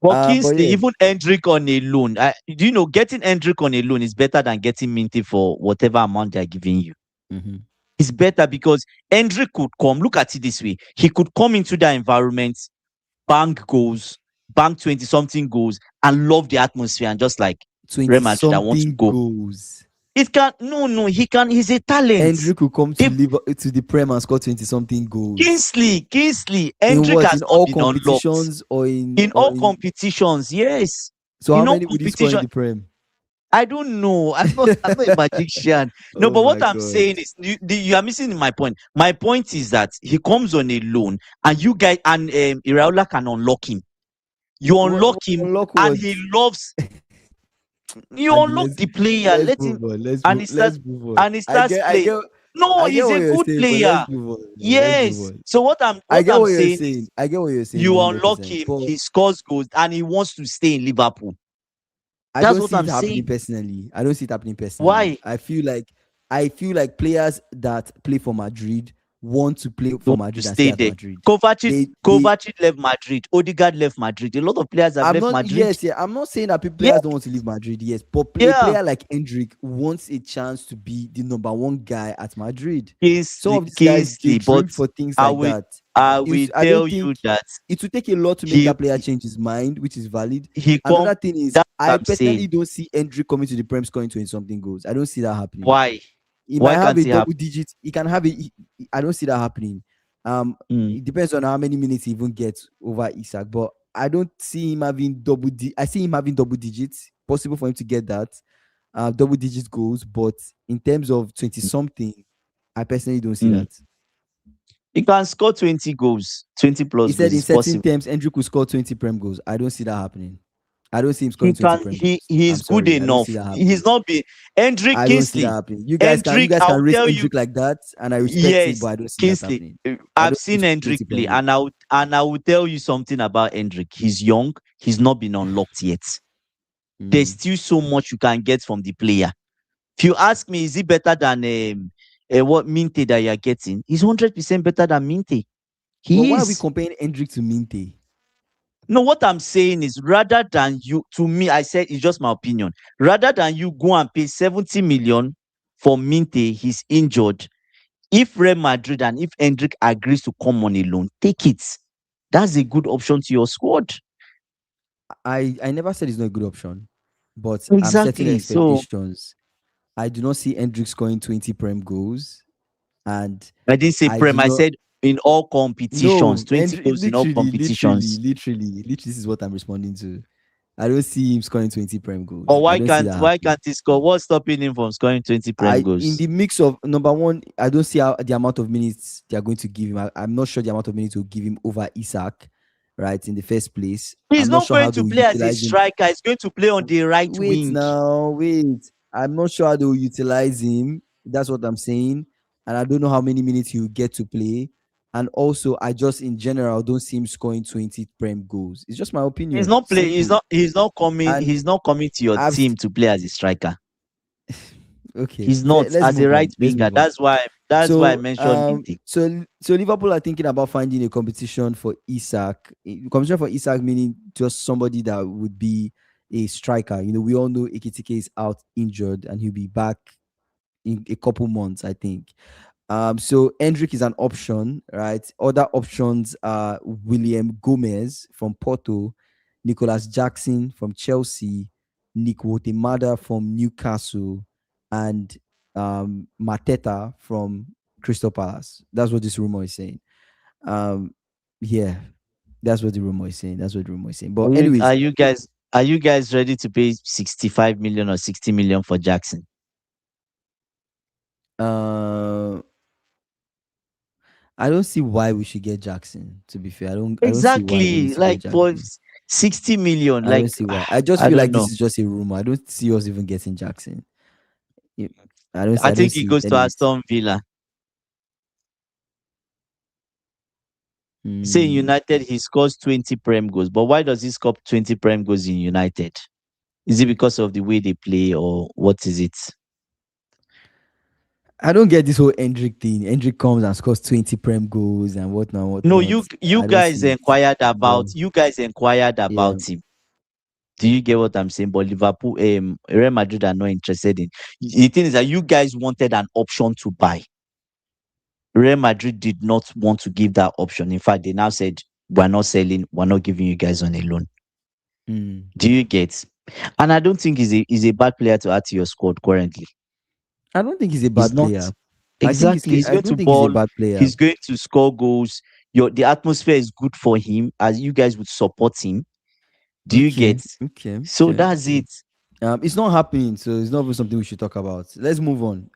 But But Kingsley, yeah, even Hendrick on a loan, do you know getting Hendrick on a loan is better than getting Minty for whatever amount they're giving you? mm-hmm. It's better because Hendrick could come. Look at it this way: he could come into that environment, bank goals, bank 20 something goals, and love the atmosphere and just like Real 20 Madrid, I want to something go. goals. It can no, he can. He's a talent. Endrick will come to If live to the Prem and score 20 something goals. Kingsley, In Hendrick what? has In not all been unlocked competitions or in or all in competitions. Yes, so how in all many would he score in competition. the Prem? I don't know. I'm not a magician. No, Oh but what my I'm god. saying is you are missing my point. My point is that he comes on a loan, and you guys and Iraola can unlock him. You unlock him, Unlock and what? he loves. You And unlock the player. let's Let him, move on. and he starts Let's move on. and he starts playing. No, I get he's what a you're good saying, but let's player. move on. Let's move Yes. on. So I what get I'm what you're saying saying. is I get what you're saying you unlock 100%. him, But he scores goals, and he wants to stay in Liverpool. I That's don't what see it I'm happening saying. personally. I don't see it happening personally. Why? I feel like players that play for Madrid want to play They for want to Madrid and stay stay at there. Madrid. Kovacic, They Kovacic left Madrid. Odegaard left Madrid. A lot of players have I'm left not Madrid. yes, yeah. I'm not saying that Yeah, players don't want to leave Madrid, yes, but a yeah. player like Endrick wants a chance to be the number one guy at Madrid. Some Kingsley, of these guys they Kingsley. But dream for things I like will, that. I will I don't tell think you that it will take a lot to make he that player change his mind, which is valid. he come. Another thing is, That's what I I'm saying. personally don't see Endrick coming to the Prem scoring 20 something goals. I don't see that happening. Why? He might Why have can't a he have? double digit. He can have I don't see that happening. Mm. It depends on how many minutes he even gets over Isak, but I don't see him having I see him having double digits. Possible for him to get that, double digit goals. But in terms of 20 something, I personally don't see Mm. that. He can score 20 goals, 20 He plus said goals. in It's certain possible. terms, Andrew could score 20 prem goals. I don't see that happening. I don't see him He scoring 20 can. prem He goals. I'm he's good sorry. I don't see enough. that happening. He's not been Hendrick I don't see that Kingsley. happening. You Hendrick, guys can I'll raise tell you. Hendrick like that, and I respect it, but Yes, I don't see that Kingsley. happening. I I've don't see him seen scoring Hendrick 20 play, prem goals. and I will tell you something about Hendrick. He's young. He's not been unlocked yet. There's Mm. still so much you can get from the player. If you ask me, is he better than what Minte that you're getting? He's 100% better than Minte. But He why are we is. comparing Hendrick to Minte? No, what I'm saying is rather than you, to me, I said it's just my opinion. Rather than you go and pay 70 million for Minte, he's injured. If Real Madrid and if Hendrick agrees to come on a loan, take it. That's a good option to your squad. I never said it's not a good option, but I'm setting Exactly. So expectations. I do not see Hendrick scoring 20 prem goals, and I didn't say I do Prem, I not. said in all competitions, No, 20 goals in all competitions. literally, this is what I'm responding to. I don't see him scoring 20 prem goals. Or I don't see that why happening. can't he score? What's stopping him from scoring 20 Prem I in goals? the mix of number one, I don't see how the amount of minutes they are going to give him. I'm not sure the amount of minutes will give him over Isak, right? In the first place, He's I'm not not sure going how they to will play as a utilize him. striker. He's going to play on the right Wait wing. now, wait. I'm not sure how they will utilize him. That's what I'm saying, and I don't know how many minutes he will get to play. And also, I just in general don't see him scoring 20 prem goals. It's just my He's opinion. not playing. Simple. And He's not coming to your I've team to play as a striker. okay. He's not Let's as a move right on. Let's winger. move on. That's why I mentioned Minty. So Liverpool are thinking about finding a competition for Isak. Competition for Isak meaning just somebody that would be a striker. You know, we all know Ekitike is out injured and he'll be back in a couple months, I think. So Hendrick is an option, right? Other options are William Gomez from Porto, Nicholas Jackson from Chelsea, Nick Wotemada from Newcastle, and Mateta from Crystal Palace. That's what this rumor is saying. Um, Yeah, that's what the rumor is saying. That's what the rumor is saying. Are But you anyways, are you guys are you guys ready to pay 65 million or 60 million for Jackson? uh, I don't see why we should get Jackson. To be fair, I don't see why we need Exactly. to get Like for Jackson. 60 million, I don't like see why. I just I feel don't like this know. is just a rumor. I don't see us even getting Jackson. Yeah, I I don't think he see it. goes to Anyways. Aston Villa. Say in Hmm. United he scores 20 prem goals, but why does he score 20 prem goals in United? Is it because of the way they play or what is it? I don't get this whole Hendrick thing. Hendrick comes and scores 20 prem goals and whatnot, No, whatnot. you I don't guys see it. inquired But about yeah. him. Do you get what I'm saying? But Liverpool, Real Madrid are not interested in. The thing is that you guys wanted an option to buy. Real Madrid did not want to give that option. In fact, they now said, "We're not selling. We're not giving you guys on a loan." Hmm. Do you get? And I don't think he's a bad player to add to your squad currently. I don't think he's a He's bad not player. exactly. He's I going don't to think he's a ball. bad player. He's going to score goals. The atmosphere is good for him, as you guys would support him. Do you Okay, get? okay, So okay. that's it. It's not happening, so it's not even something we should talk about. Let's move on.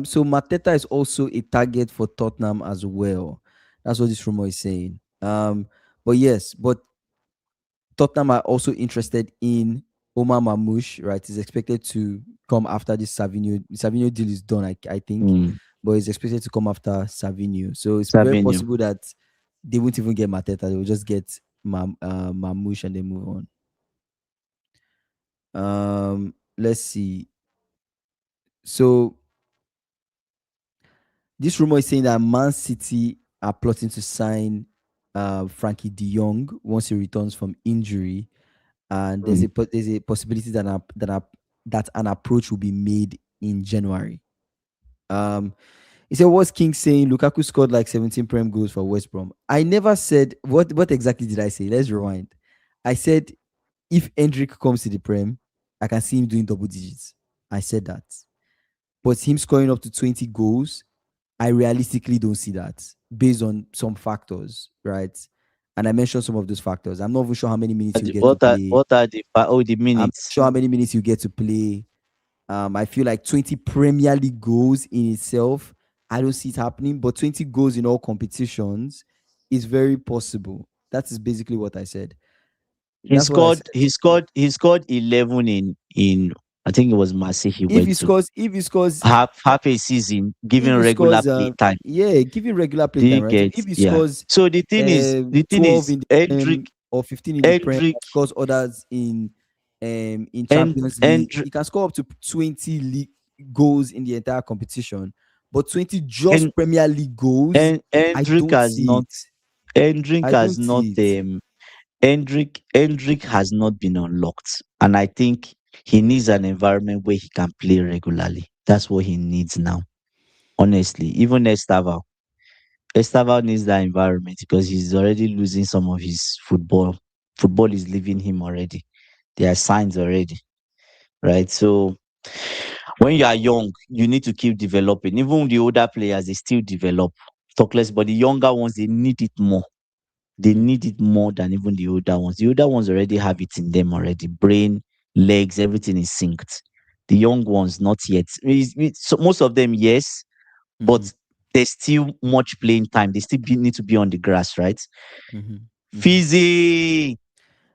So Mateta is also a target for Tottenham as well. That's what this rumor is saying. But yes, but Tottenham are also interested in Omar Mamouche, right? Is expected to come after this Savinho. Savinho deal is done, I think, Mm, but it's expected to come after Savinho. So it's very Savinho. possible that they won't even get Mateta. They will just get Mamouche and they move on. Let's see. So this rumor is saying that Man City are plotting to sign Frankie De Jong once he returns from injury, and Mm. there's a possibility that an approach will be made in January. Um, he said, "What's King saying? Lukaku scored like 17 prem goals for West Brom." I never said what. What exactly did I say? Let's rewind. I said if Hendrick comes to the prem, I can see him doing double digits. I said that, but him scoring up to 20 goals, I realistically don't see that based on some factors, right? And I mentioned some of those factors. I'm not even sure how many minutes you get to play. The I'm not minutes? sure how many minutes you get to play. I feel like 20 Premier League goals in itself, I don't see it happening, but 20 goals in all competitions is very possible. That is basically what I said. He That's what I scored. said. He scored 11 in. I think it was Marseille he went to. If he scores, Half a season, if giving he regular scores, play time. yeah, give him regular play Do you time, right? get? If he Yeah. scores So the thing 12 is, in the Prem or 15 in the Prem, Hendrick, and scores others in and Champions League, Hendrick, he can score up to 20 league goals in the entire competition. But 20 and just Premier League goals, I Hendrick don't has see not. it. Hendrick I has don't not. see it. Hendrick has not been unlocked, and I think he needs an environment where he can play regularly. That's what he needs now. Honestly, even Estaval needs that environment because he's already losing some of his football. Football is leaving him already. There are signs already, right? So when you are young, you need to keep developing. Even the older players, they still develop. Talk less, but the younger ones, they need it more. They Mm, need it more than even the older ones. The older ones already have it in them already. Brain, legs, everything is synced. The young ones, not yet. So most of them, yes, mhm, but there's still much playing time. They still need to be on the grass, right? mhm, mhm. Fizzy,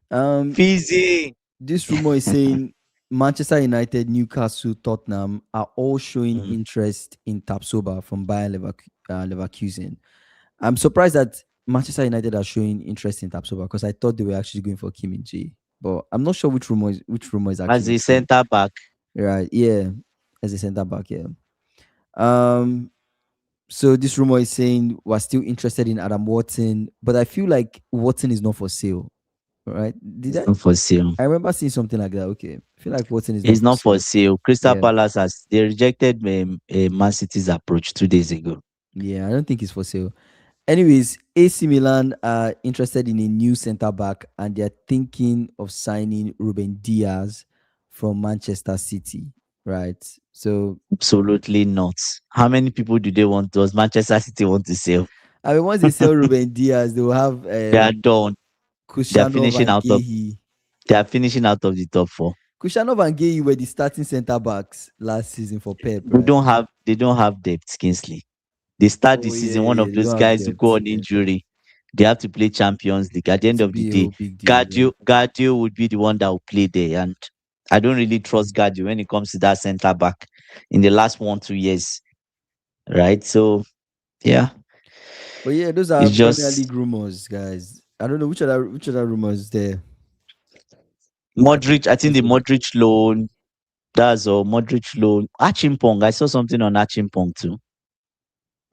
Um, Fizzy. this rumor is saying Manchester United, Newcastle, Tottenham are all showing Mm. interest in Tapsoba from Leverkusen. I'm surprised that Manchester United are showing interest in Tapsoba because I thought they were actually going for Kim In Jae. But I'm not sure which rumor is As actually a true. centre back, Right? Yeah, as a centre back. Yeah. Um. So this rumor is saying we're still interested in Adam Watson, but I feel like Watson is not for sale. Right? Did it's I? not for sale. I remember seeing something like that. Okay, I feel like Watson is not It's for not for sale. sale. Crystal Yeah. Palace has they rejected Man City's approach 2 days ago. Yeah, I don't think it's for sale. Anyways, AC Milan are interested in a new centre back and they're thinking of signing Ruben Diaz from Manchester City, right? So Absolutely not. How many people do they want? Does Manchester City want to sell? I mean, once they sell Ruben Diaz, they will have They are done. They are Kushanov finishing and out of. Gehi. They are finishing out of the top four. Kushanov and Gehi were the starting centre backs last season for Pep, They right? don't have. They don't have depth. Kingsley. They start the Oh yeah, season. One yeah. of They those don't have guys who go depth. on Yeah, injury. They have to play Champions League. At the it end will of the be a day, whole big deal. Yeah. Gardio would be the one that will play there, and I don't really trust Gardio when it comes to that centre back in the last 1 2 years, right? So yeah, But yeah, those are it's Premier just League rumors, guys. I don't know which other rumors there. I think Modric. I think that's the it. Modric loan. That's all. Modric loan. Achimpong. I saw something on Achimpong too,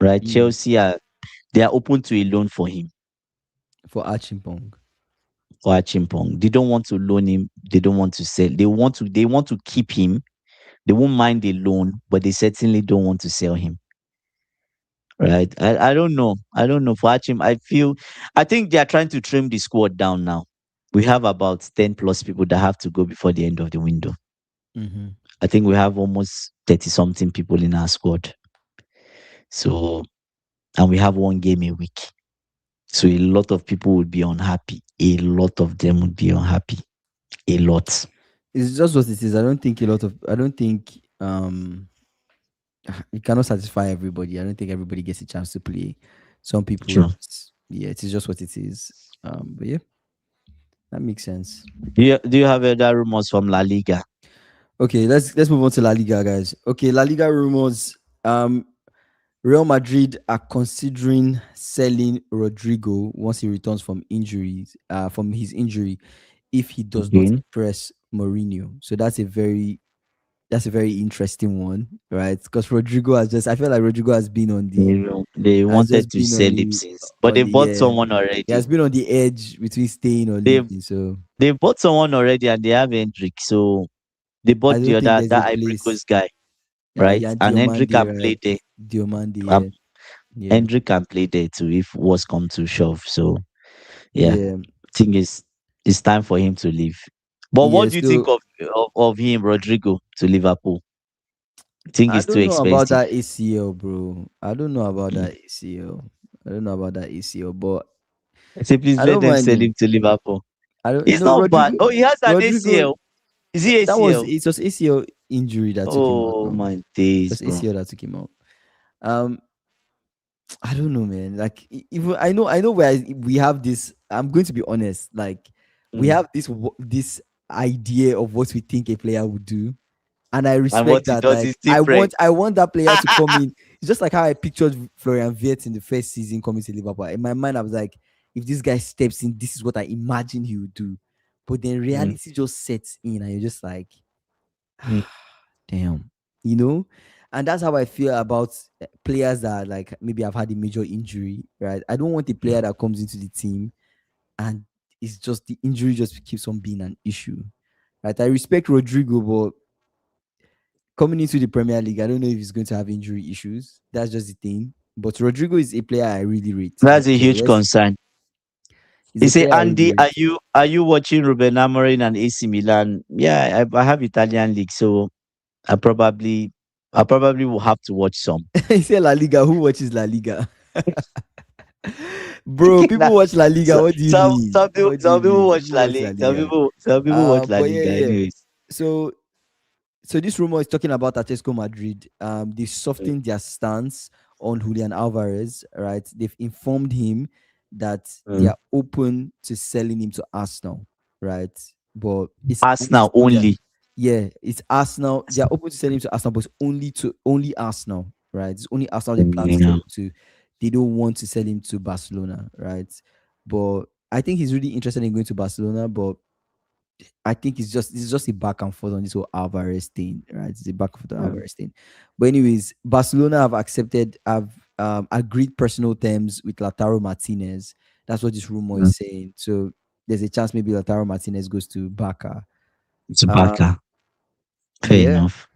right? Mm, Chelsea are they are open to a loan for him. for Achimpong. For Achimpong. They don't want to loan him. They don't want to sell. They want to keep him. They won't mind the loan, but they certainly don't want to sell him. Right. I don't know. I don't know. For Achim, I think they are trying to trim the squad down now. We have about 10 plus people that have to go before the end of the window. Mm-hmm. I think we have almost 30 something people in our squad. So, and we have one game a week. So a lot of people would be unhappy. A lot of them would be unhappy. A lot. It's just what it is. I don't think you cannot satisfy everybody. I don't think everybody gets a chance to play. Some people, True. yeah, it is just what it is. But yeah, that makes sense. Do you have other rumors from La Liga? Okay, let's move on to La Liga, guys. Okay, La Liga rumors. Real Madrid are considering selling Rodrigo once he returns from his injury, if he does not Again? impress Mourinho. So that's a very interesting one, right? Because I feel like Rodrigo has been on the They has wanted just to been on sell him the since, but they bought yeah, someone he already. has been on the edge between staying or They leaving. So they bought someone already, and they have Hendrick. So they I bought the don't think other there's a that Ivory place. Coast guy, right? Yeah, And Hendrick Diomande, can right? play there. Diomande, Um, yeah, yeah, Hendrick can play there too if was come to shove. So yeah, yeah, I think it's time for him to leave. But yeah. what do you think So of him, Rodrigo, to Liverpool? I think I it's too don't know about expensive. that ACL, bro. I don't know about Mm. that ACL. I don't know about that ACL, but I say please I let don't them mind sell him. him to Liverpool. I don't, It's not bad. Rodrigo. Oh, he has an Rodrigo, ACL. Is he that was ACL? it. Was ACL injury that took him out Oh now. my It days, was bro. ACL that took him out. Um, I don't know, man. Like even I know where we have this. I'm going to be honest. Like we Mm. have this idea of what we think a player would do, and I And what respect he that. does Like is I different. want I want that player to come in. It's just like how I pictured Florian Wirtz in the first season coming to Liverpool. In my mind, I was like, if this guy steps in, this is what I imagine he would do. But then Mm, reality just sets in, and you're just like, mm, damn, you know. And that's how I feel about players that like maybe have had a major injury, right? I don't want a mm. player that comes into the team and it's just the injury just keeps on being an issue, right? I respect Rodrigo, but coming into the Premier League, I don't know if he's going to have injury issues. That's just the thing. But Rodrigo is a player I really rate. That's a So huge concern. he's He a say, player I really Andy, are rate. you watching Ruben Amorim and AC Milan? Yeah, I have Italian league, so I probably I probably will have to watch some. He said La Liga. Who watches La Liga? Bro, Nah, people watch La Liga. so, What do you some mean? some people What do you some people mean? watch People La watch La Liga. Some Liga. people some people watch La But yeah, Liga. yeah. Anyways, So this rumor is talking about Atletico Madrid. They mm, softened their stance on Julian Alvarez, right? They've informed him that they mm. are open to selling him to Arsenal, right? But it's only Arsenal on their only. yeah, it's Arsenal. They are open to selling him to Arsenal, but it's only Arsenal, right? It's only Arsenal they plan to sell Yeah. him to. They don't want to sell him to Barcelona, right? But I think he's really interested in going to Barcelona, but I think it's just a back and forth on this whole Alvarez thing, right? It's a back and forth on Mm, Alvarez thing. But anyways, Barcelona have agreed personal terms with Lautaro Martinez. That's what this rumor mm. is saying. So there's a chance maybe Lautaro Martinez goes to Barca. It's a Uh, Barca. Fair yeah. enough.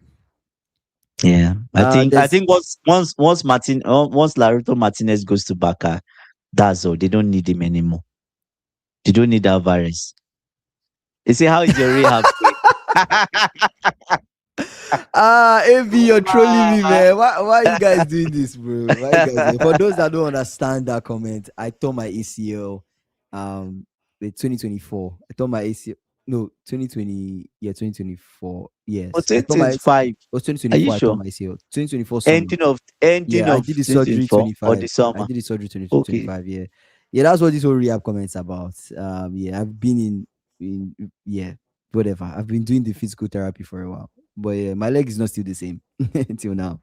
Yeah, I There's think once Laruto Martinez goes to Barca, that's all. They don't need him anymore. They don't need Alvarez. You see, how is your rehab going? AB, you're trolling me, Ah. man. Why are you guys doing this, bro? Why you guys for those that don't understand that comment, I tore my ACL with 2024. I tore my ACL. No, 2020, yeah, 2024. For Yes. I tore my ACL. 2025, It was are you 2024. I tore sure? my ACL. 2024 summer. Ending Yeah, I of did the surgery 2024 or 25. the I summer? did the surgery Okay. 25. Yeah. Yeah, that's what this whole rehab comment's about. Yeah, I've been in yeah, whatever. I've been doing the physical therapy for a while. But yeah, my leg is not still the same until now.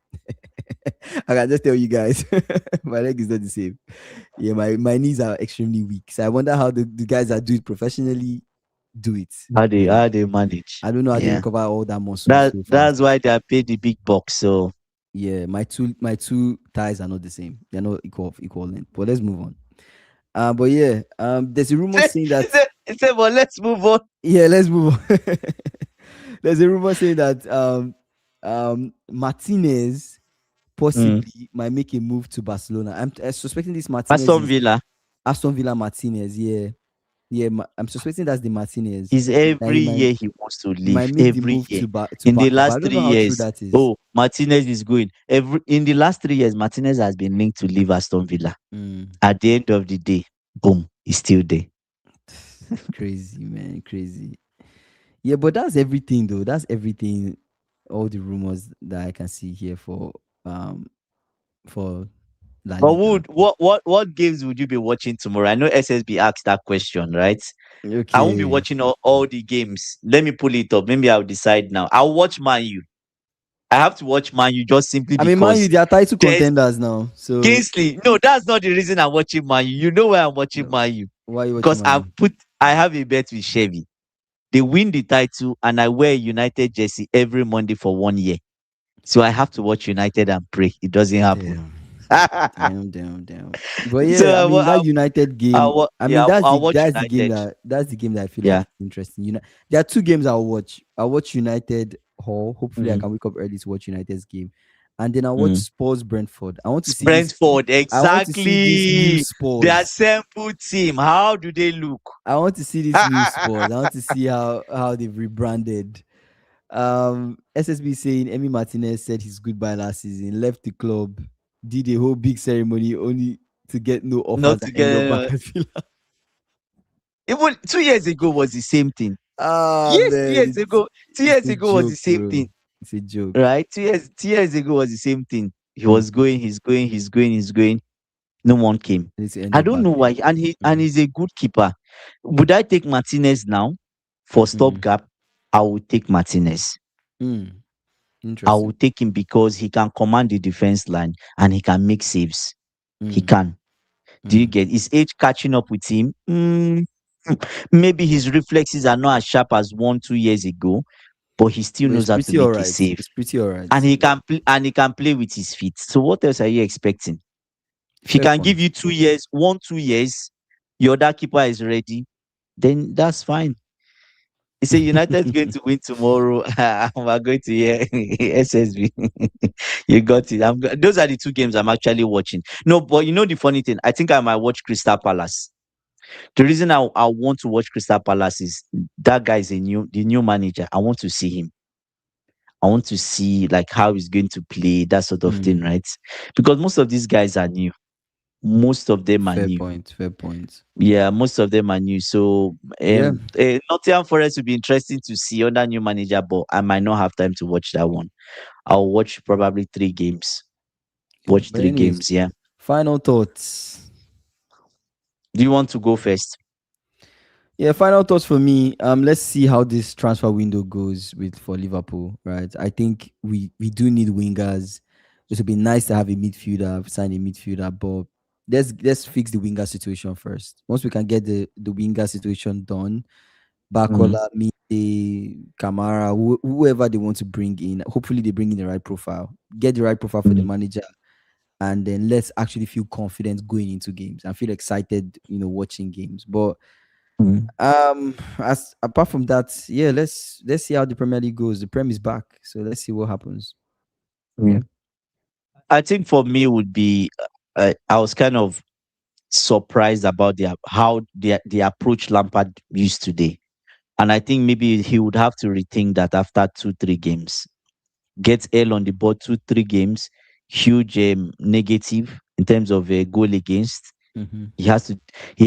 I can just tell you guys, my leg is not the same. Yeah, my knees are extremely weak. So I wonder how the guys that do it professionally do it. You know, How they manage? I don't know how they Yeah. recover all that muscle so fast. That's why they are paid the big bucks. So Yeah, my two thighs are not the same. They're not equal length. But let's move on. But yeah, there's a rumor saying that he said, well, let's move on. yeah, let's move on. There's a rumor saying that Martinez Mm. possibly might make a move to Barcelona. I'm suspecting this Martinez Aston is Villa Aston Villa Martinez. Yeah, yeah. I'm suspecting that's the Martinez is that every year he wants to he might leave. make the Every move year. to In the Barca, but I last don't three know how true years, that is. oh, Martinez is going. In the last 3 years, Martinez has been linked to leave Aston Villa. Mm. At the end of the day, boom, he's still there. Crazy, man, crazy. Yeah, but that's everything though. That's everything. All the rumors that I can see here um for La But Liga. what games would you be watching tomorrow? I know SSB asked that question, right? I won't be Okay. watching all the games. Let me pull it up. Maybe I'll decide now. I'll watch Man U. I have to watch Man U just simply I mean, Man U, because they are title there's contenders now. So Kingsley. No, that's not the reason I'm watching Man U. You know why I'm watching no, Man U? why are you watching Because Man U? I have a bet with Chevy. They win the title and I wear a United jersey every Monday for 1 year. So I have to watch United and pray it doesn't happen. Damn, damn. But So yeah, I mean that United game. I mean I'll watch United. that's the game that I feel like Yeah. is interesting. There are two games I'll watch. I'll watch United Hall. Hopefully, I Mm, can wake up early to watch United's game, and then I'll watch mm. Spurs Brentford. I want to see this. Brentford, I want to see this new exactly. Their Spurs. simple team. How do they look? I want to see this new Spurs. I want to see how they've rebranded. SSB saying Emi Martinez said his goodbye last season, left the club, did a whole big ceremony only to get no Not offers and end up back together. at Villa. Even 2 years ago was the same thing. Ah Yes, two man, years ago. Two it's years a ago was the joke, same bro. thing. It's a joke. Right? 2 years ago was the same thing. He Mm. was going, he's going. No one came. Need to end I up don't back know there. why. And Mm. he's a good keeper. Would I take Martinez now for Mm. stopgap? I would take Martinez. Mm. I Interesting. would take him because he can command the defense line and he can make saves. He Mm. can. Do you Mm. get his age catching up with him? Maybe his reflexes are not as sharp as 1, 2 years ago, but he still But it's knows how to pretty all make a right. save. It's pretty all right. And he can play with his feet. So what else are you expecting? If he Fair can give point. you 2 years, 1, 2 years, your other keeper is ready, then that's fine. He said United's going to win tomorrow. We're going to hear SSB. You got it. Those are the two games I'm actually watching. No, but you know the funny thing, I think I might watch Crystal Palace. The reason I want to watch Crystal Palace is that guy is the new manager. I want to see him. I want to see like how he's going to play, that sort of thing, Mm. right? Because most of these guys are new. Most of them are Fair new. point. Fair point. Yeah, most of them are new. So Yeah. Nottingham Forest will be interesting to see under new manager, but I might not have time to watch that one. I'll watch probably 3 games. Yeah. Watch But three anyways, games, yeah. final thoughts. Do you want to go first? Yeah, final thoughts for me. Let's see how this transfer window goes with for Liverpool. Right, I think we do need wingers. It would be nice to have a midfielder, sign a midfielder, but let's fix the winger situation first. Once we can get the winger situation done, Mm, Bakola, Mite, Kamara, whoever they want to bring in, hopefully they bring in the right profile. Get the right profile for the mm, manager, and then let's actually feel confident going into games and feel excited, watching games. But mm, as apart from that, yeah, let's see how the Premier League goes. The Prem is back, so let's see what happens. mm. I think for me would be I was kind of surprised about how the approach Lampard used today, and I think maybe he would have to rethink that after 2, 3 games. gets L on the board 2-3 games, huge negative in terms of a goal against. Mm-hmm. He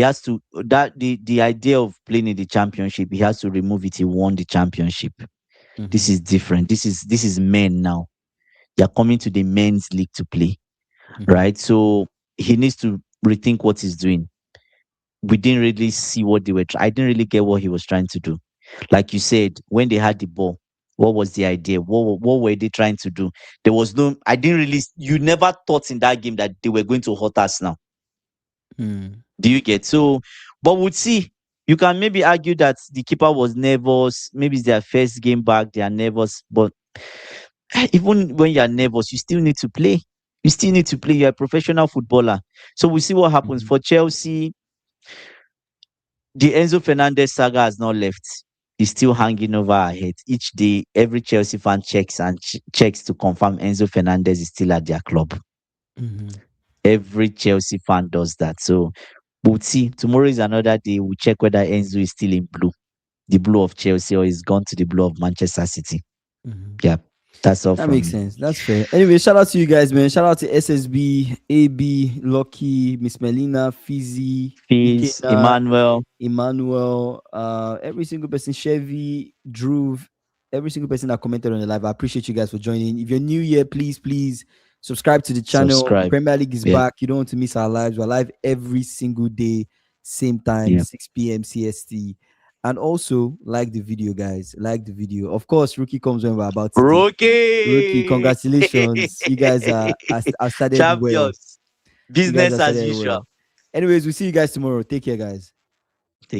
has to that the idea of playing in the championship, he has to remove it. He won the championship. Mm-hmm. This is different. This is men now. They are coming to the men's league to play, Mm-hmm. right? So he needs to rethink what he's doing. We didn't really see what they were. I didn't really get what he was trying to do. Like you said, when they had the ball, what was the idea? What were they trying to do? There was no. I didn't really. You never thought in that game that they were going to hurt us now. Mm. Do you get? So? But we'll see. You can maybe argue that the keeper was nervous. Maybe it's their first game back. They are nervous. But even when you are nervous, you still need to play. You still need to play. You're a professional footballer. So we'll see what happens Mm-hmm. for Chelsea. The Enzo Fernandez saga has not left. It's still hanging over our head. Each day, every Chelsea fan checks and checks to confirm Enzo Fernandez is still at their club. Mm-hmm. Every Chelsea fan does that. So we'll see. Tomorrow is another day. We'll check whether Enzo is still in blue, the blue of Chelsea, or he's gone to the blue of Manchester City. Mm-hmm. Yeah, that's all That from makes me. sense. That's fair. Anyway, shout out to you guys, man. Shout out to SSB, AB, Lucky, Miss Melina, Fizzy, Peace, Ikena, Emmanuel. Emmanuel, every single person, Chevy, Drew, every single person that commented on the live. I appreciate you guys for joining. If you're new here, please subscribe to the channel. Subscribe. Premier League is Yeah, back. You don't want to miss our lives. We're live every single day, same time, yeah. 6 p.m. CST. And also like the video, guys. Like the video. Of course, rookie comes when we're about to do. Rookie, Rookie. congratulations. You guys are started well. Champions. You guys Business are as started usual. well. Anyways, we'll see you guys tomorrow. Take care, guys. Take